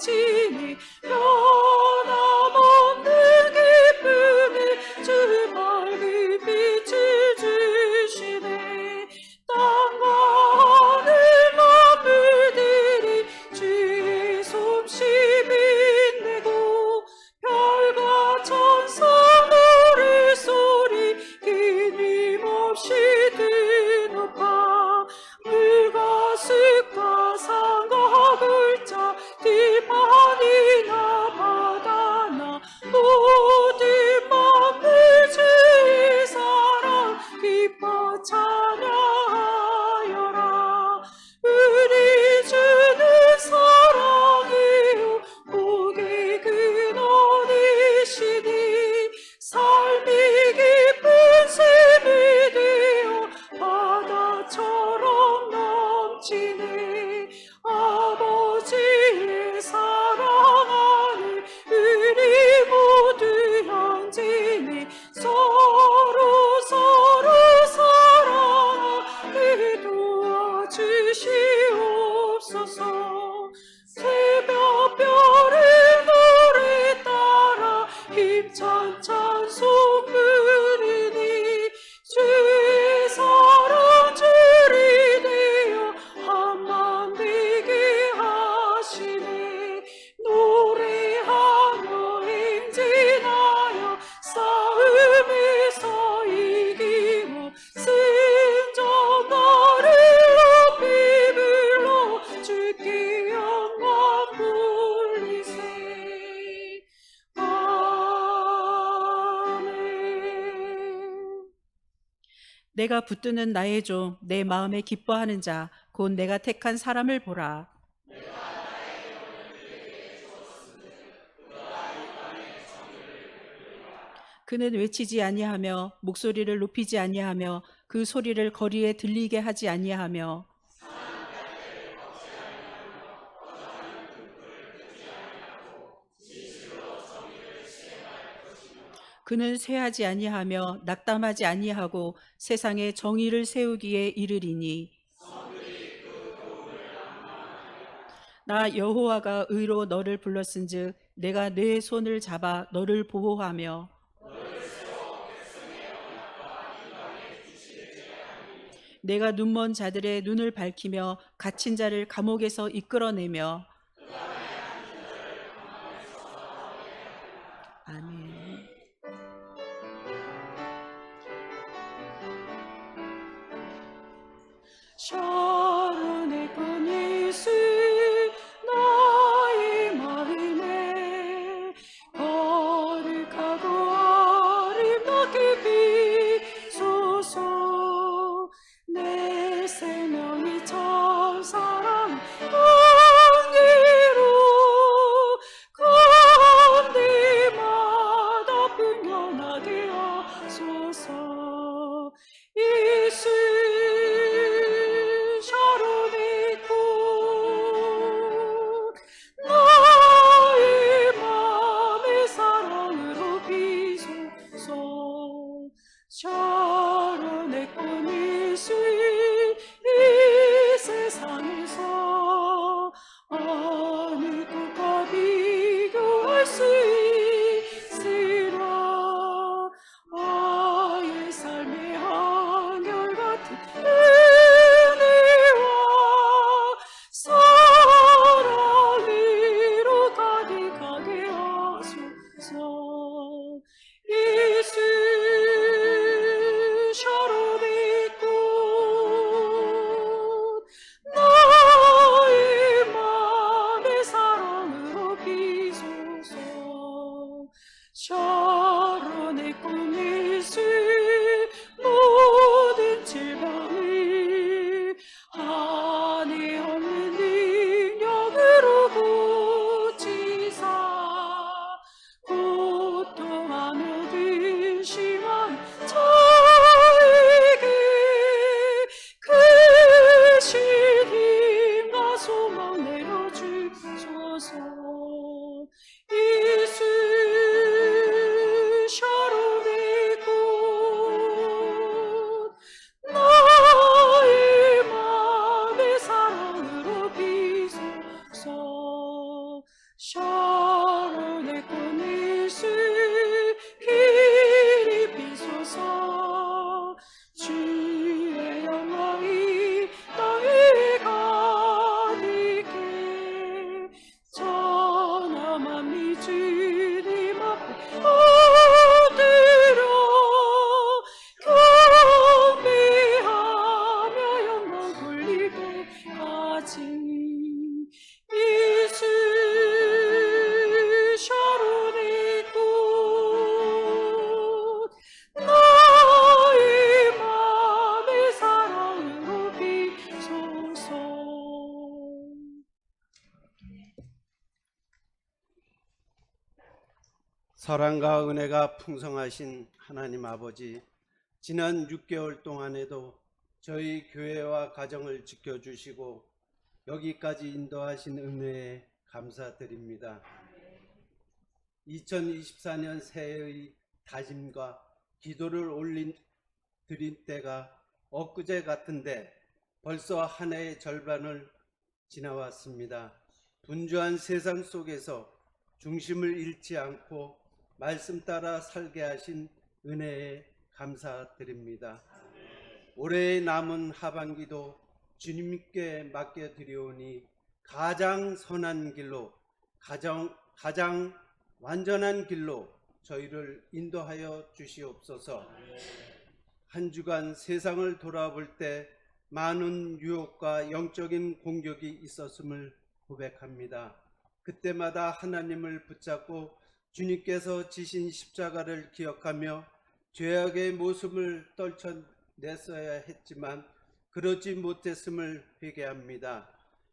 되어지니 변함없는 기쁨에 주 밝은 빛을 주시네. 땅과 하늘 만물들이 주의 솜씨 빛내고 별과 천사 노래 소리 끊임없이 드높아 물과 숲과 산과 글자 들판이나 바다나 모든 만물 주의 사랑 기뻐 찬양하여라. 우리 주는 사랑이요 복의 근원이시니 삶이 기쁜 샘이 되어 바다처럼 넘치네. 아버지의 사랑 안에 우리 모두 형제네. 서로 사랑하게 도와주시옵소서. 새벽별의 노래 따라 힘찬 찬송 부르니 주의 사랑 줄이 되어 한만 되게 하시네. 노래하며 행진하여 싸움에서 이기고 승전가를 높이 불러 주께 영광 돌리세. 아멘. 내가 붙드는 나의 종, 내 마음에 기뻐하는 자, 곧 내가 택한 사람을 보라. 그는 외치지 아니하며 목소리를 높이지 아니하며 그 소리를 거리에 들리게 하지 아니하며 그는 쇠하지 아니하며 낙담하지 아니하고 세상에 정의를 세우기에 이르리니 나 여호와가 의로 너를 불렀은즉 내가 네 손을 잡아 너를 보호하며 내가 눈먼 자들의 눈을 밝히며 갇힌 자를 감옥에서 이끌어내며 아멘. 샤론의 건 예수 나의 마음에 거룩하고 아름답게 비소서. 내 생명이 참사랑 향기로 가운데마다 풍년하게 하소서. 예수 샤론의 꽃 나의 맘의 사랑으로 비소서. 샤론의 꽃 예수 이 세상에서 어느 꽃과 비교할 수 있으라. 아의 삶의 한결같은 은혜와 사랑으로 가득하게 하소서. 예수 샤론의 꽃 나의 맘의 사랑으로 비소서. 샤론의 꽃 예수 모든 질병을 한이 없는 능력으로 고치사 고통하며 근심한 자에게 크신 힘과 소망 내려주소서. 예수 샤론의 꽃 나의 맘의 사랑으로 비소서. 샤론의 꽃잎을 길이 비소서 주의 영광이 땅에 가득해 천하 만미 주님 앞에 엎드려 경배하며 영광 돌리게까지 이슬 샤론의 꽃 나의 맘의 사랑으로 비소서. 사랑과 은혜가 풍성하신 하나님 아버지, 지난 6개월 동안에도 저희 교회와 가정을 지켜주시고 여기까지 인도하신 은혜에 감사드립니다. 2024년 새해의 다짐과 기도를 드린 때가 엊그제 같은데 벌써 한 해의 절반을 지나왔습니다. 분주한 세상 속에서 중심을 잃지 않고 말씀 따라 살게 하신 은혜에 감사드립니다. 올해의 남은 하반기도 주님께 맡겨드리오니 가장 선한 길로, 가장 완전한 길로 저희를 인도하여 주시옵소서. 한 주간 세상을 돌아볼 때 많은 유혹과 영적인 공격이 있었음을 고백합니다. 그때마다 하나님을 붙잡고 주님께서 지신 십자가를 기억하며 죄악의 모습을 떨쳐냈어야 했지만 그러지 못했음을 회개합니다.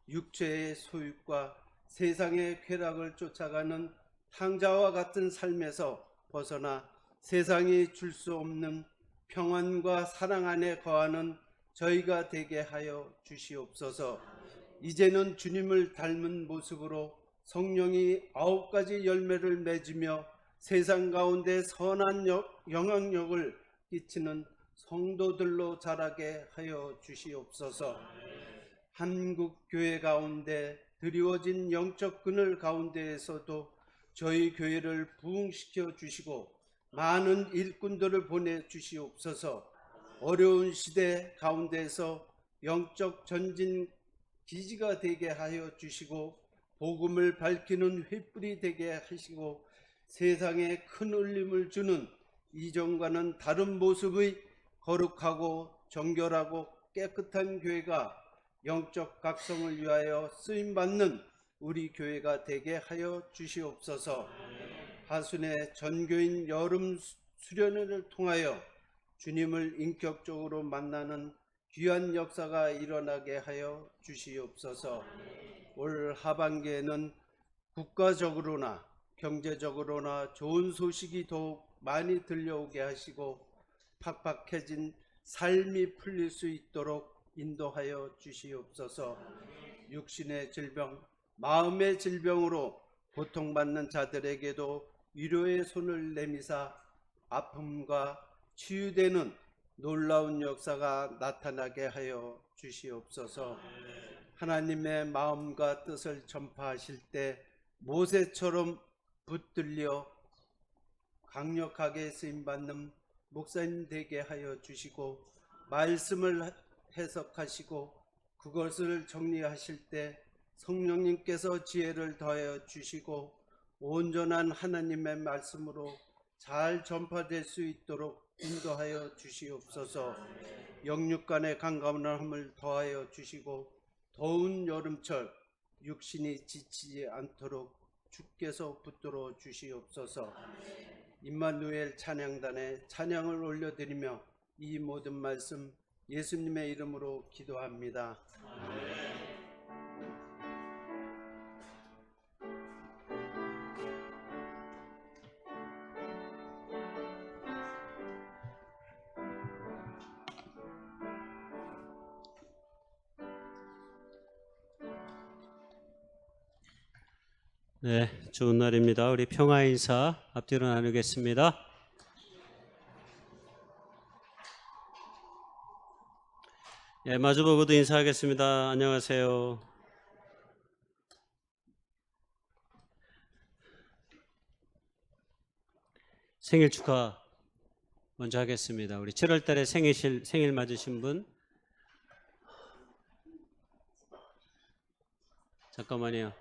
육체의 소유과 세상의 쾌락을 쫓아가는 탕자와 같은 삶에서 벗어나 세상이 줄 수 없는 평안과 사랑 안에 거하는 저희가 되게 하여 주시옵소서. 이제는 주님을 닮은 모습으로 성령이 9가지 열매를 맺으며 세상 가운데 선한 영향력을 끼치는 성도들로 자라게 하여 주시옵소서. 한국 교회 가운데 드리워진 영적 그늘 가운데에서도 저희 교회를 부흥시켜 주시고 많은 일꾼들을 보내 주시옵소서. 어려운 시대 가운데서 영적 전진 기지가 되게 하여 주시고 복음을 밝히는 횃불이 되게 하시고 세상에 큰 울림을 주는 이전과는 다른 모습의 거룩하고 정결하고 깨끗한 교회가 영적 각성을 위하여 쓰임받는 우리 교회가 되게 하여 주시옵소서. 하순의 전교인 여름 수련회를 통하여 주님을 인격적으로 만나는 귀한 역사가 일어나게 하여 주시옵소서. 올 하반기에는 국가적으로나 경제적으로나 좋은 소식이 더욱 많이 들려오게 하시고 팍팍해진 삶이 풀릴 수 있도록 인도하여 주시옵소서. 육신의 질병, 마음의 질병으로 고통받는 자들에게도 위로의 손을 내미사 아픔과 치유되는 놀라운 역사가 나타나게 하여 주시옵소서. 하나님의 마음과 뜻을 전파하실 때 모세처럼 붙들려 강력하게 쓰임받는 목사님 되게 하여 주시고 말씀을 해석하시고 그것을 정리하실 때 성령님께서 지혜를 더하여 주시고 온전한 하나님의 말씀으로 잘 전파될 수 있도록 인도하여 주시옵소서. 영육간의 강건함을 더하여 주시고 더운 여름철 육신이 지치지 않도록 주께서 붙들어 주시옵소서. 임마누엘 찬양단에 찬양을 올려드리며 이 모든 말씀 예수님의 이름으로 기도합니다. 아멘. 네, 좋은 날입니다. 우리 평화 인사 앞뒤로 나누겠습니다. 예, 마주보고도 인사하겠습니다. 안녕하세요. 생일 축하 먼저 하겠습니다. 우리 7월 달에 생일 맞으신 분. 잠깐만요.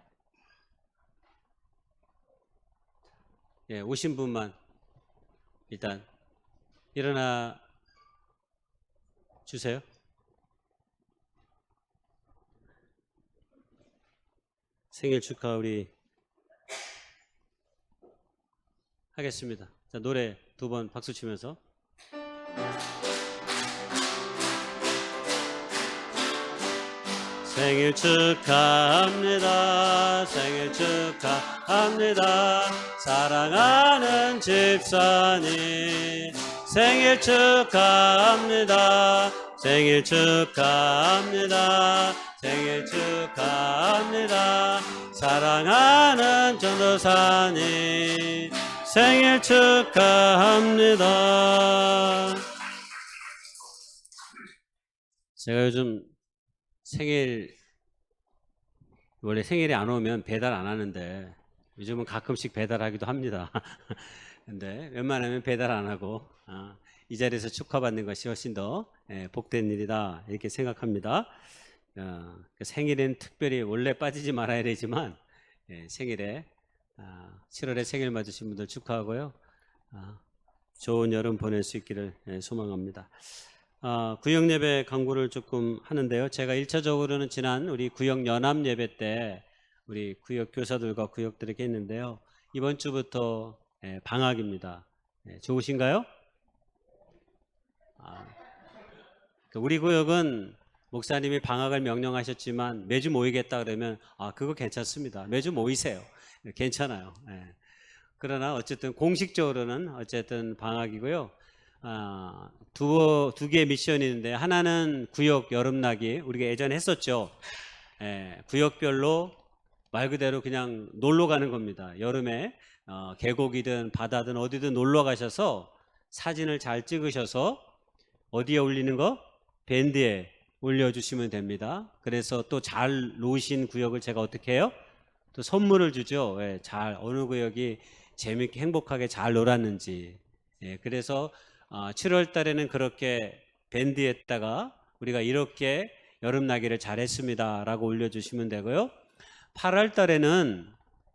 예, 오신 분만 일단 일어나 주세요. 생일 축하 우리 하겠습니다. 자, 노래 2번 박수 치면서. 생일 축하합니다. 생일 축하합니다. 사랑하는 집사님 생일 축하합니다. 생일 축하합니다. 생일 축하합니다. 사랑하는 전도사님 생일 축하합니다. 제가 요즘 원래 생일이 안 오면 배달 안 하는데 요즘은 가끔씩 배달하기도 합니다. 근데 웬만하면 배달 안 하고 이 자리에서 축하받는 것이 훨씬 더 복된 일이다 이렇게 생각합니다. 생일엔 특별히 원래 빠지지 말아야 되지만 생일에 7월에 생일 맞으신 분들 축하하고요. 좋은 여름 보낼 수 있기를 소망합니다. 구역 예배 광고를 조금 하는데요. 제가 1차적으로는 지난 우리 구역 연합 예배 때 우리 구역 교사들과 구역들에게 했는데요. 이번 주부터 방학입니다. 좋으신가요? 우리 구역은 목사님이 방학을 명령하셨지만 매주 모이겠다 그러면 그거 괜찮습니다. 매주 모이세요. 괜찮아요. 그러나 어쨌든 공식적으로는 어쨌든 방학이고요. 두 개의 미션이 있는데 하나는 구역 여름나기 우리가 예전에 했었죠. 구역별로 말 그대로 그냥 놀러 가는 겁니다. 여름에 계곡이든 바다든 어디든 놀러 가셔서 사진을 잘 찍으셔서 어디에 올리는 거? 밴드에 올려주시면 됩니다. 그래서 또 잘 노신 구역을 제가 어떻게 해요? 또 선물을 주죠. 잘 어느 구역이 재밌게 행복하게 잘 놀았는지. 그래서 7월 달에는 그렇게 밴드에다가 우리가 이렇게 여름나기를 잘했습니다 라고 올려주시면 되고요. 8월 달에는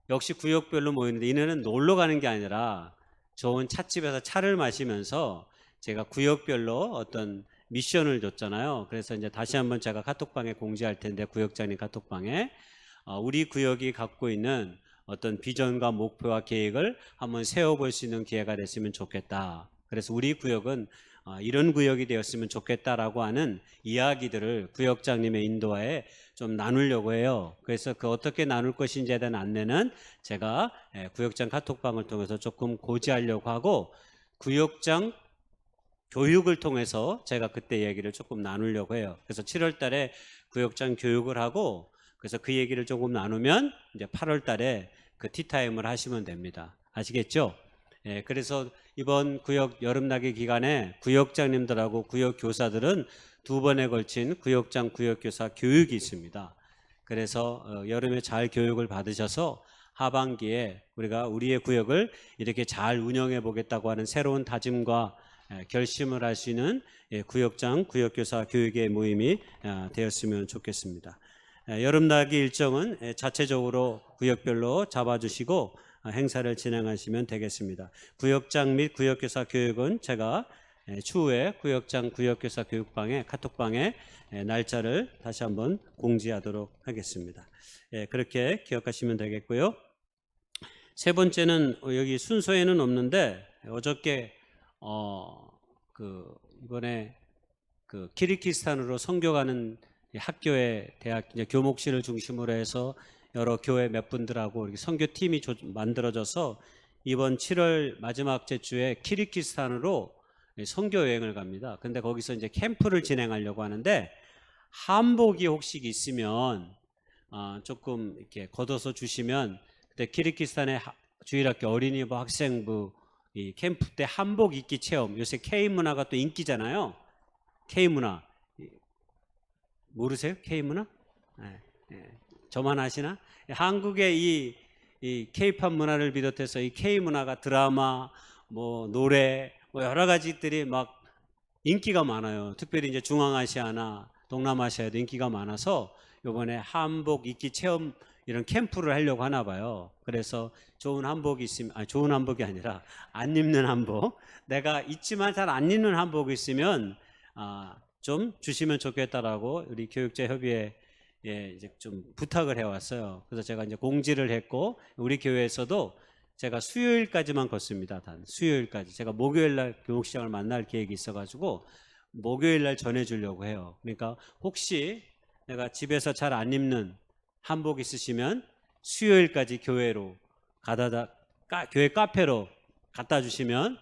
역시 구역별로 모이는데 이내는 놀러 가는 게 아니라 좋은 찻집에서 차를 마시면서 제가 구역별로 어떤 미션을 줬잖아요. 그래서 이제 다시 한번 제가 카톡방에 공지할 텐데 구역장님 카톡방에 우리 구역이 갖고 있는 어떤 비전과 목표와 계획을 한번 세워볼 수 있는 기회가 됐으면 좋겠다. 그래서 우리 구역은 이런 구역이 되었으면 좋겠다라고 하는 이야기들을 구역장님의 인도하에 좀 나누려고 해요. 그래서 그 어떻게 나눌 것인지에 대한 안내는 제가 구역장 카톡방을 통해서 조금 고지하려고 하고 구역장 교육을 통해서 제가 그때 얘기를 조금 나누려고 해요. 그래서 7월 달에 구역장 교육을 하고 그래서 그 얘기를 조금 나누면 이제 8월 달에 그 티타임을 하시면 됩니다. 아시겠죠? 그래서 이번 구역 여름나기 기간에 구역장님들하고 구역 교사들은 2번에 걸친 구역장 구역교사 교육이 있습니다. 그래서 여름에 잘 교육을 받으셔서 하반기에 우리가 우리의 구역을 이렇게 잘 운영해 보겠다고 하는 새로운 다짐과 결심을 할 수 있는 구역장 구역교사 교육의 모임이 되었으면 좋겠습니다. 여름나기 일정은 자체적으로 구역별로 잡아주시고 행사를 진행하시면 되겠습니다. 구역장 및 구역교사 교육은 제가 추후에 구역장 구역교사 교육방에 카톡방에 날짜를 다시 한번 공지하도록 하겠습니다. 그렇게 기억하시면 되겠고요. 세 번째는 여기 순서에는 없는데 어저께 이번에 키르기스탄으로 선교 가는 학교의 대학 교목실을 중심으로 해서 여러 교회 몇 분들하고 이렇게 선교팀이 만들어져서 이번 7월 마지막 주에 키르기스탄으로 선교 여행을 갑니다. 근데 거기서 이제 캠프를 진행하려고 하는데 한복이 혹시 있으면 조금 이렇게 걷어서 주시면 그때 키르기스탄의 주일학교 어린이부 학생부 이 캠프 때 한복 입기 체험, 요새 K 문화가 또 인기잖아요. K 문화 모르세요? K 문화? 저만 아시나? 한국의 이 K-팝 문화를 비롯해서 이 K 문화가 드라마, 뭐 노래, 뭐 여러 가지들이 막 인기가 많아요. 특별히 이제 중앙아시아나 동남아시아에도 인기가 많아서 이번에 한복 입기 체험 이런 캠프를 하려고 하나 봐요. 그래서 좋은 한복이 있으면, 좋은 한복이 아니라 안 입는 한복, 내가 있지만 잘 안 입는 한복이 있으면 좀 주시면 좋겠다라고 우리 교육자협의회 이제 좀 부탁을 해왔어요. 그래서 제가 이제 공지를 했고, 우리 교회에서도 제가 수요일까지만 걷습니다. 단 수요일까지. 제가 목요일날 교육시장을 만날 계획이 있어가지고 목요일날 전해주려고 해요. 그러니까 혹시 내가 집에서 잘 안 입는 한복 있으시면 수요일까지 교회로 교회 카페로 갖다 주시면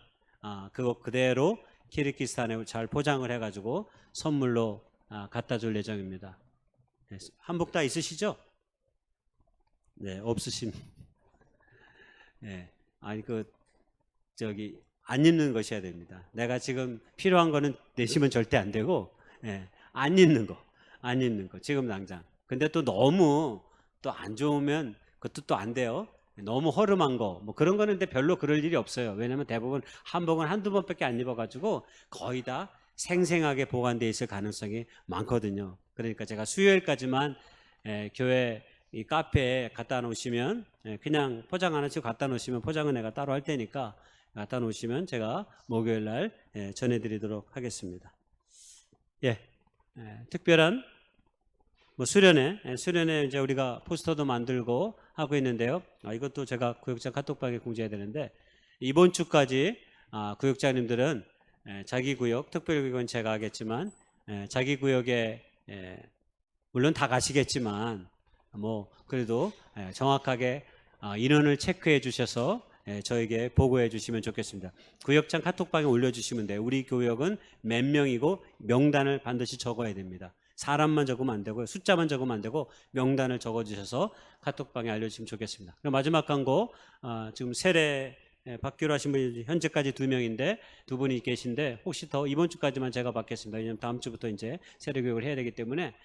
그거 그대로 키르기스탄에 잘 포장을 해가지고 선물로 갖다 줄 예정입니다. 네, 한복 다 있으시죠? 네, 없으신. 네, 안 입는 것이어야 됩니다. 내가 지금 필요한 거는 내시면 절대 안 되고, 안 입는 거, 지금 당장. 근데 또 너무 또 안 좋으면 그것도 또 안 돼요. 너무 허름한 거, 뭐 그런 거는 근데 별로 그럴 일이 없어요. 왜냐면 대부분 한복은 한두 번밖에 안 입어가지고 거의 다 생생하게 보관되어 있을 가능성이 많거든요. 그러니까 제가 수요일까지만 교회 이 카페에 갖다 놓으시면, 그냥 포장 안 하시고 갖다 놓으시면 포장은 내가 따로 할 테니까 갖다 놓으시면 제가 목요일 날 전해드리도록 하겠습니다. 특별한 뭐 수련회 이제 우리가 포스터도 만들고 하고 있는데요. 이것도 제가 구역장 카톡방에 공지해야 되는데, 이번 주까지 구역장님들은 자기 구역, 특별구역은 제가 하겠지만 자기 구역에 물론 다 가시겠지만 뭐 그래도 정확하게 인원을 체크해 주셔서 저에게 보고해 주시면 좋겠습니다. 구역장 카톡방에 올려주시면 돼요. 우리 구역은 몇 명이고 명단을 반드시 적어야 됩니다. 사람만 적으면 안 되고요. 숫자만 적으면 안 되고 명단을 적어주셔서 카톡방에 알려주시면 좋겠습니다. 그럼 마지막 광고, 지금 세례 받기로 하신 분이 현재까지 2명인데 2분이 계신데, 혹시 더 이번 주까지만 제가 받겠습니다. 왜냐하면 다음 주부터 이제 세례 교육을 해야 되기 때문에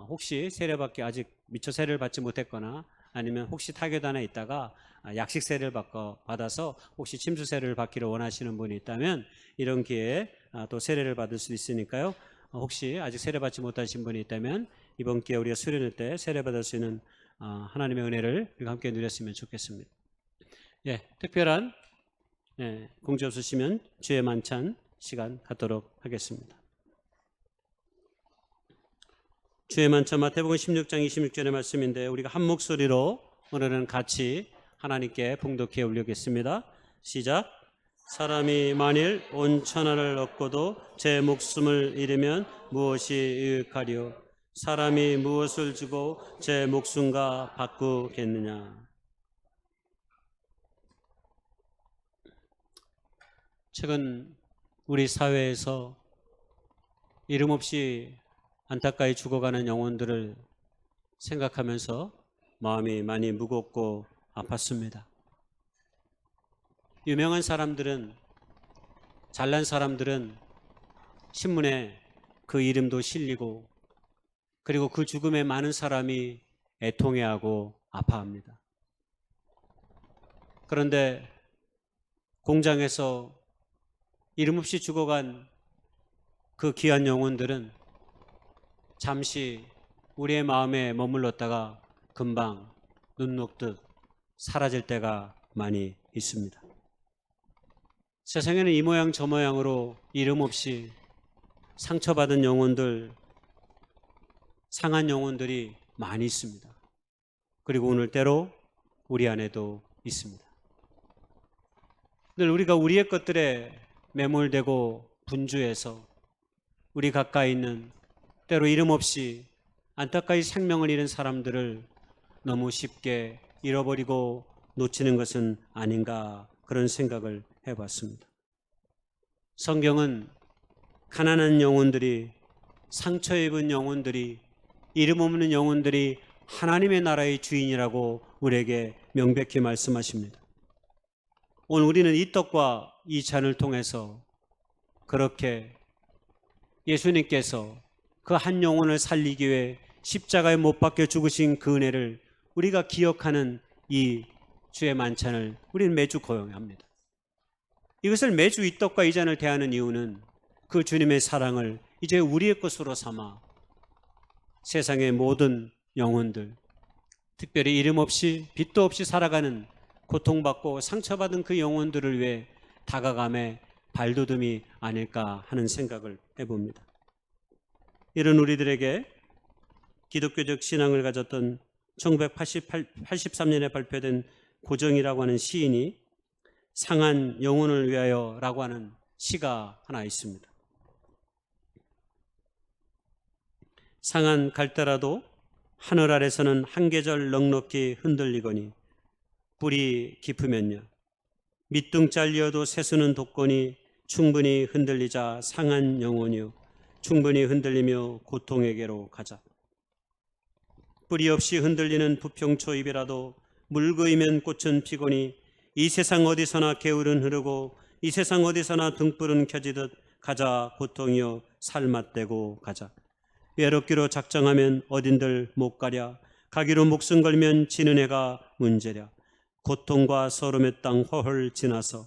혹시 세례 받기 아직 미처 세례를 받지 못했거나 아니면 혹시 타교단에 있다가 약식 세례를 받아서 혹시 침수 세례를 받기를 원하시는 분이 있다면 이런 기회에 또 세례를 받을 수 있으니까요. 혹시 아직 세례 받지 못하신 분이 있다면 이번 기회에 우리가 수련회 때 세례 받을 수 있는 하나님의 은혜를 우리가 함께 누렸으면 좋겠습니다. 특별한 공지 없으시면 주의 만찬 시간 갖도록 하겠습니다. 주의 만찬 마태복음 16장 26절의 말씀인데, 우리가 한 목소리로 오늘은 같이 하나님께 봉독해 올리겠습니다. 시작. 사람이 만일 온 천하를 얻고도 제 목숨을 잃으면 무엇이 유익하리요? 사람이 무엇을 주고 제 목숨과 바꾸겠느냐? 최근 우리 사회에서 이름 없이 안타까이 죽어가는 영혼들을 생각하면서 마음이 많이 무겁고 아팠습니다. 유명한 사람들은, 잘난 사람들은 신문에 그 이름도 실리고, 그리고 그 죽음에 많은 사람이 애통해하고 아파합니다. 그런데 공장에서 이름 없이 죽어간 그 귀한 영혼들은 잠시 우리의 마음에 머물렀다가 금방 눈 녹듯 사라질 때가 많이 있습니다. 세상에는 이 모양 저 모양으로 이름 없이 상처받은 영혼들, 상한 영혼들이 많이 있습니다. 그리고 오늘 때로 우리 안에도 있습니다. 늘 우리가 우리의 것들에 매몰되고 분주해서 우리 가까이 있는, 때로 이름 없이 안타까이 생명을 잃은 사람들을 너무 쉽게 잃어버리고 놓치는 것은 아닌가, 그런 생각을 해봤습니다. 성경은 가난한 영혼들이, 상처 입은 영혼들이, 이름 없는 영혼들이 하나님의 나라의 주인이라고 우리에게 명백히 말씀하십니다. 오늘 우리는 이 떡과 이 잔을 통해서 그렇게 예수님께서 그 한 영혼을 살리기 위해 십자가에 못 박혀 죽으신 그 은혜를 우리가 기억하는 이 주의 만찬을 우리는 매주 고용합니다. 이것을 매주 이 떡과 이 잔을 대하는 이유는 그 주님의 사랑을 이제 우리의 것으로 삼아 세상의 모든 영혼들, 특별히 이름 없이 빛도 없이 살아가는 고통받고 상처받은 그 영혼들을 위해 다가감의 발돋움이 아닐까 하는 생각을 해봅니다. 이런 우리들에게 기독교적 신앙을 가졌던 1983년에 발표된 고정이라고 하는 시인이 상한 영혼을 위하여 라고 하는 시가 하나 있습니다. 상한 갈대라도 하늘 아래서는 한 계절 넉넉히 흔들리거니 뿌리 깊으면요 밑둥 잘리어도 새수는 돋거니 충분히 흔들리자 상한 영혼이요 충분히 흔들리며 고통에게로 가자. 뿌리 없이 흔들리는 부평초입이라도 물거이면 꽃은 피거니 이 세상 어디서나 개울은 흐르고 이 세상 어디서나 등불은 켜지듯 가자 고통이여 살맛대고 가자. 외롭기로 작정하면 어딘들 못 가랴. 가기로 목숨 걸면 지는 해가 문제랴. 고통과 서름의 땅 허헐 지나서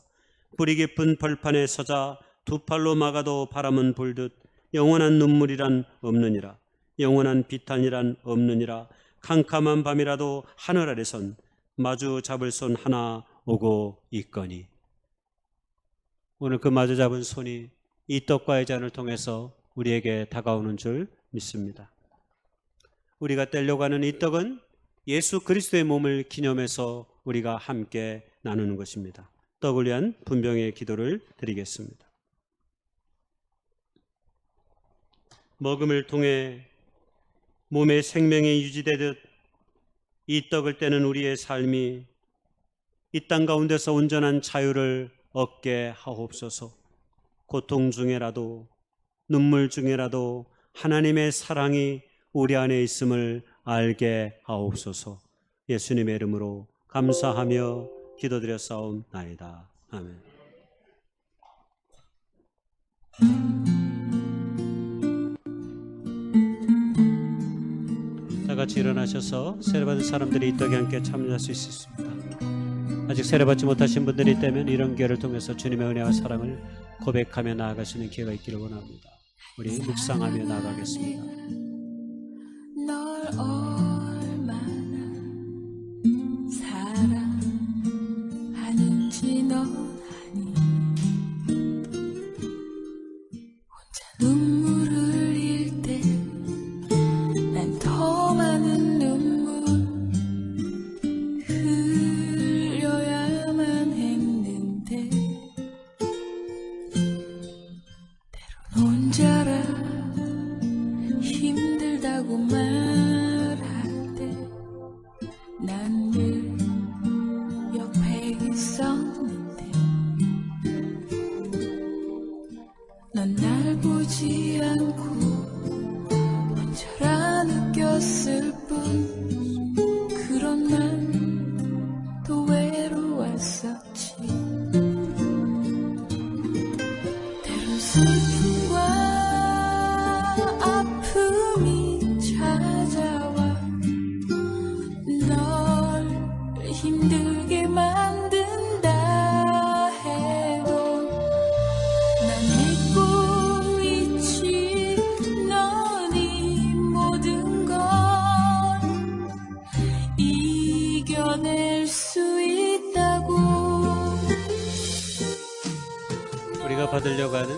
뿌리 깊은 벌판에 서자 두 팔로 막아도 바람은 불듯 영원한 눈물이란 없느니라. 영원한 비탄이란 없느니라. 캄캄한 밤이라도 하늘 아래선 마주 잡을 손 하나 오고 있거니. 오늘 그 마주 잡은 손이 이 떡과의 잔을 통해서 우리에게 다가오는 줄 믿습니다. 우리가 떼려고 하는 이 떡은 예수 그리스도의 몸을 기념해서 우리가 함께 나누는 것입니다. 떡을 위한 분병의 기도를 드리겠습니다. 먹음을 통해 몸의 생명이 유지되듯 이 떡을 떼는 우리의 삶이 이 땅 가운데서 온전한 자유를 얻게 하옵소서. 고통 중에라도 눈물 중에라도 하나님의 사랑이 우리 안에 있음을 알게 하옵소서. 예수님의 이름으로 감사하며 기도드렸사옵나이다. 아멘. 다 같이 일어나셔서 세례받은 사람들이 이 떡에 함께 참여할 수 있습니다. 아직 세례받지 못하신 분들이 있다면 이런 기회를 통해서 주님의 은혜와 사랑을 고백하며 나아갈 수 있는 기회가 있기를 원합니다. 우리 묵상하며 나아가겠습니다. 널 얼마나 사랑하는지 넌 아니. 혼자 눈물 흘릴 때 난 더 많은 눈물 흘려야만 했는데 때론 혼자라 힘들다고 말할 때 난 늘 옆에 있었는데 넌 날 보지 않고 혼자라 느꼈을 뿐 그런 난 또 외로웠었지. 때론 슬픔과 아픔이 찾아와 널 힘들게 만든다 해도 난 믿고 있지. 넌 이 모든 걸 이겨낼 수 있다고. 우리가 받으려고 하는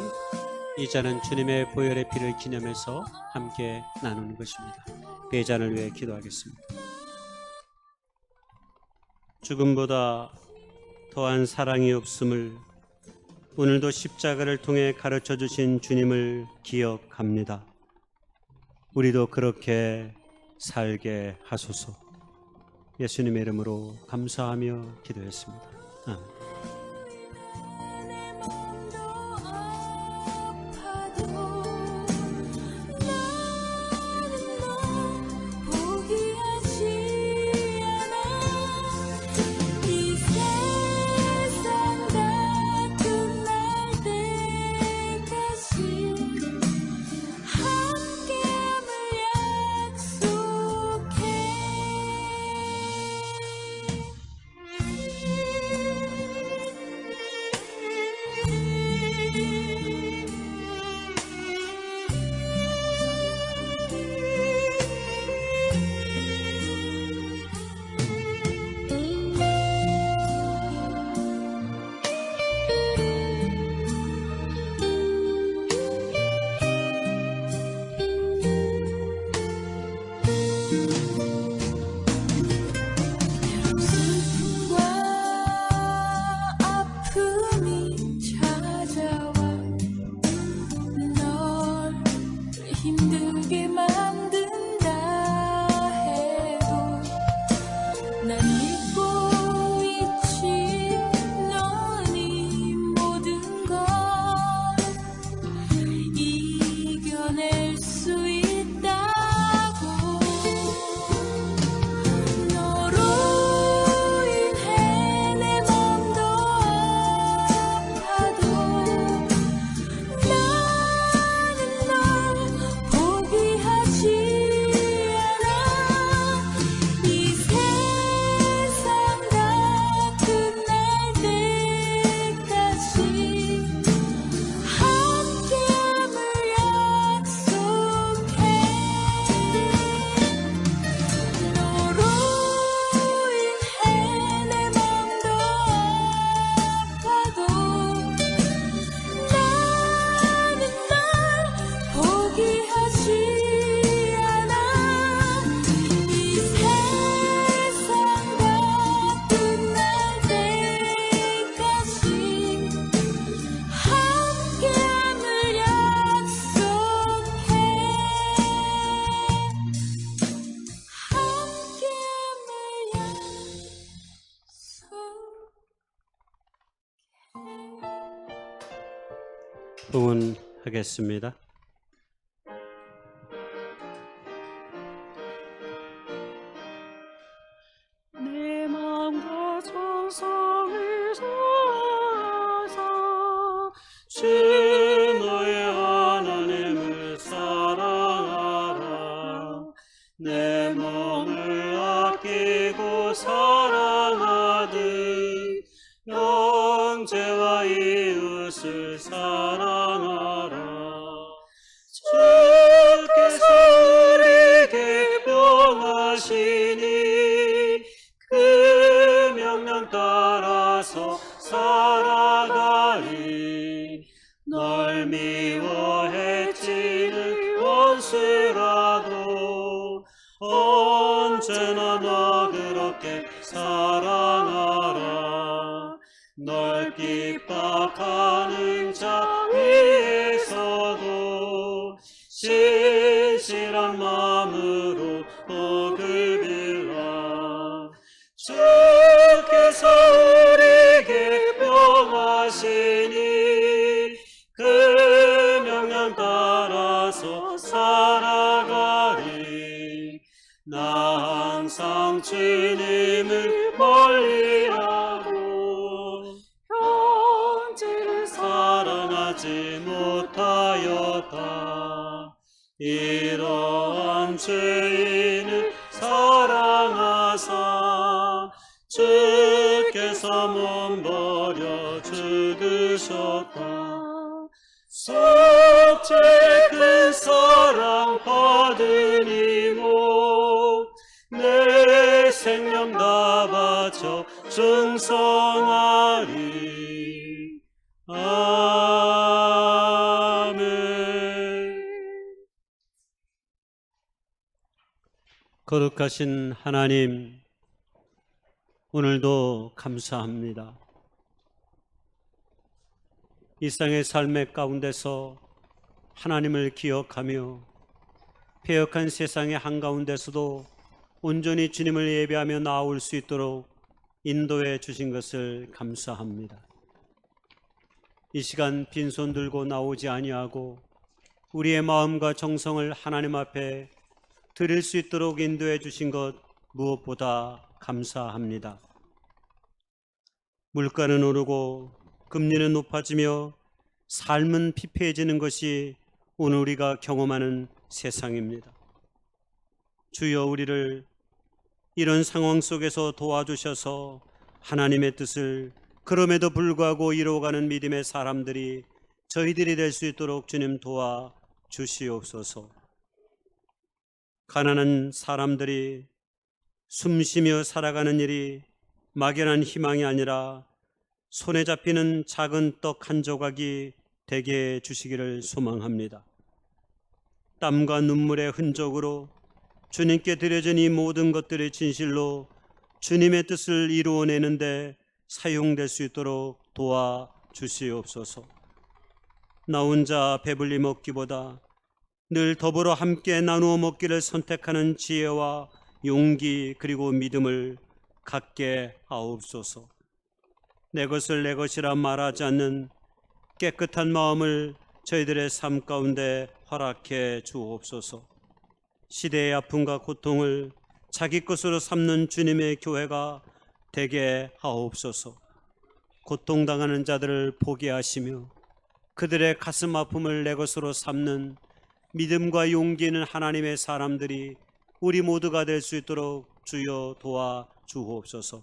이 잔은 주님의 보혈의 피를 기념해서 함께 나누는 것입니다. 그 잔을 위해 기도하겠습니다. 죽음보다 더한 사랑이 없음을 오늘도 십자가를 통해 가르쳐 주신 주님을 기억합니다. 우리도 그렇게 살게 하소서. 예수님의 이름으로 감사하며 기도했습니다. 아멘. 내 몸도 아파도 나는 널 포기하지 않아. 이 세상 다툰 날 때까지 함께함을 약속해. 봉헌하겠습니다. 내 마음과 정성을 다하사 주 너의 하나님을 사랑하라. 내 몸을 아끼고 사랑하듯 형제와 이웃을 사랑하라. 주께서 우리에게 명하시니 그 명령 따라서 살아가리. 널 미워해치는 원수라도 언제나 너그럽게 사랑하라. 널 핍박하는 자 위에서도 신실한 마음으로 복을빌라. 주께서 우리에게 명하시니 그 명령 따라서 살아가리. 나 항상 주님을 멀리하고 형제를 사랑하지 못하였다. 이러한 죄인을 사랑하사 주께서 몸버려 죽으셨다. 속죄 큰 사랑 받으니모 내 생명 다 바쳐 충성하리. 아멘. 거룩하신 하나님, 오늘도 감사합니다. 일상의 삶의 가운데서 하나님을 기억하며 패역한 세상의 한가운데서도 온전히 주님을 예배하며 나아올 수 있도록 인도해 주신 것을 감사합니다. 이 시간 빈손 들고 나오지 아니하고 우리의 마음과 정성을 하나님 앞에 드릴 수 있도록 인도해 주신 것 무엇보다 감사합니다. 물가는 오르고 금리는 높아지며 삶은 피폐해지는 것이 오늘 우리가 경험하는 세상입니다. 주여, 우리를 이런 상황 속에서 도와주셔서 하나님의 뜻을 그럼에도 불구하고 이루어가는 믿음의 사람들이 저희들이 될 수 있도록 주님 도와 주시옵소서. 가난한 사람들이 숨쉬며 살아가는 일이 막연한 희망이 아니라 손에 잡히는 작은 떡 한 조각이 되게 해주시기를 소망합니다. 땀과 눈물의 흔적으로 주님께 드려진 이 모든 것들이 진실로 주님의 뜻을 이루어내는데 사용될 수 있도록 도와주시옵소서. 나 혼자 배불리 먹기보다 늘 더불어 함께 나누어 먹기를 선택하는 지혜와 용기 그리고 믿음을 갖게 하옵소서. 내 것을 내 것이라 말하지 않는 깨끗한 마음을 저희들의 삶 가운데 허락해 주옵소서. 시대의 아픔과 고통을 자기 것으로 삼는 주님의 교회가 되게 하옵소서. 고통당하는 자들을 포기하시며 그들의 가슴 아픔을 내 것으로 삼는 믿음과 용기 있는 하나님의 사람들이 우리 모두가 될 수 있도록 주여 도와 주옵소서.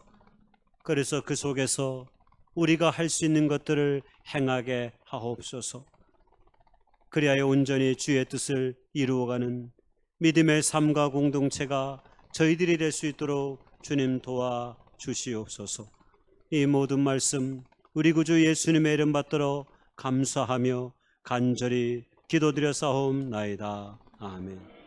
그래서 그 속에서 우리가 할 수 있는 것들을 행하게 하옵소서. 그리하여 온전히 주의 뜻을 이루어가는 믿음의 삶과 공동체가 저희들이 될 수 있도록 주님 도와 주시옵소서. 이 모든 말씀 우리 구주 예수님의 이름 받들어 감사하며 간절히 기도드려 싸움나이다. 아멘.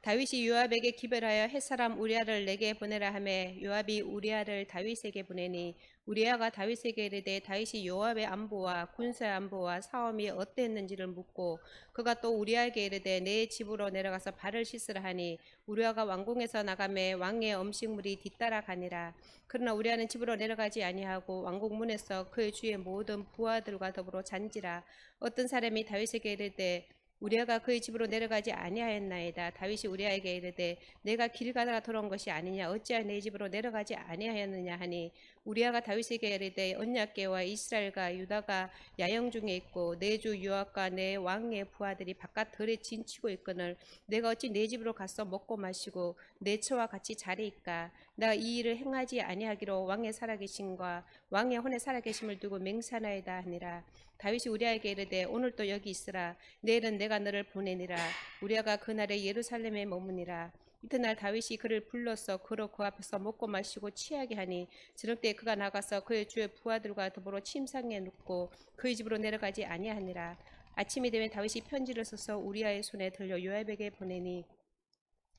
다윗이 요압에게 기별하여 햇사람 우리아를 내게 보내라 하매 요압이 우리아를 다윗에게 보내니 우리아가 다윗에게 이르되 다윗이 요압의 안보와 군사의 안보와 싸움이 어땠는지를 묻고 그가 또 우리아에게 이르되 내 집으로 내려가서 발을 씻으라 하니 우리아가 왕궁에서 나가매 왕의 음식물이 뒤따라 가니라. 그러나 우리아는 집으로 내려가지 아니하고 왕궁 문에서 그의 주의 모든 부하들과 더불어 잔지라. 어떤 사람이 다윗에게 이르되 우리아가 그의 집으로 내려가지 아니하였나이다. 다윗이 우리아에게 이르되 내가 길 가다가 돌아온 것이 아니냐 어찌하여 내 집으로 내려가지 아니하였느냐 하니 우리아가 다윗에게 이르되 언약궤와 이스라엘과 유다가 야영 중에 있고 내 주 요압과 내 왕의 부하들이 바깥 들에 진치고 있거늘 내가 어찌 내 집으로 가서 먹고 마시고 내 처와 같이 자리이까. 내가 이 일을 행하지 아니하기로 왕의 살아계심과 왕의 혼의 살아계심을 두고 맹세하나이다 하니라. 다윗이 우리아에게 이르되 오늘 또 여기 있으라. 내일은 내가 너를 보내니라. 우리아가 그날에 예루살렘에 머무니라. 이튿날 다윗이 그를 불러서 그로 그 앞에서 먹고 마시고 취하게 하니 저녁때 그가 나가서 그의 주의 부하들과 더불어 침상에 눕고 그의 집으로 내려가지 아니하니라. 아침이 되면 다윗이 편지를 써서 우리아의 손에 들려 요압에게 보내니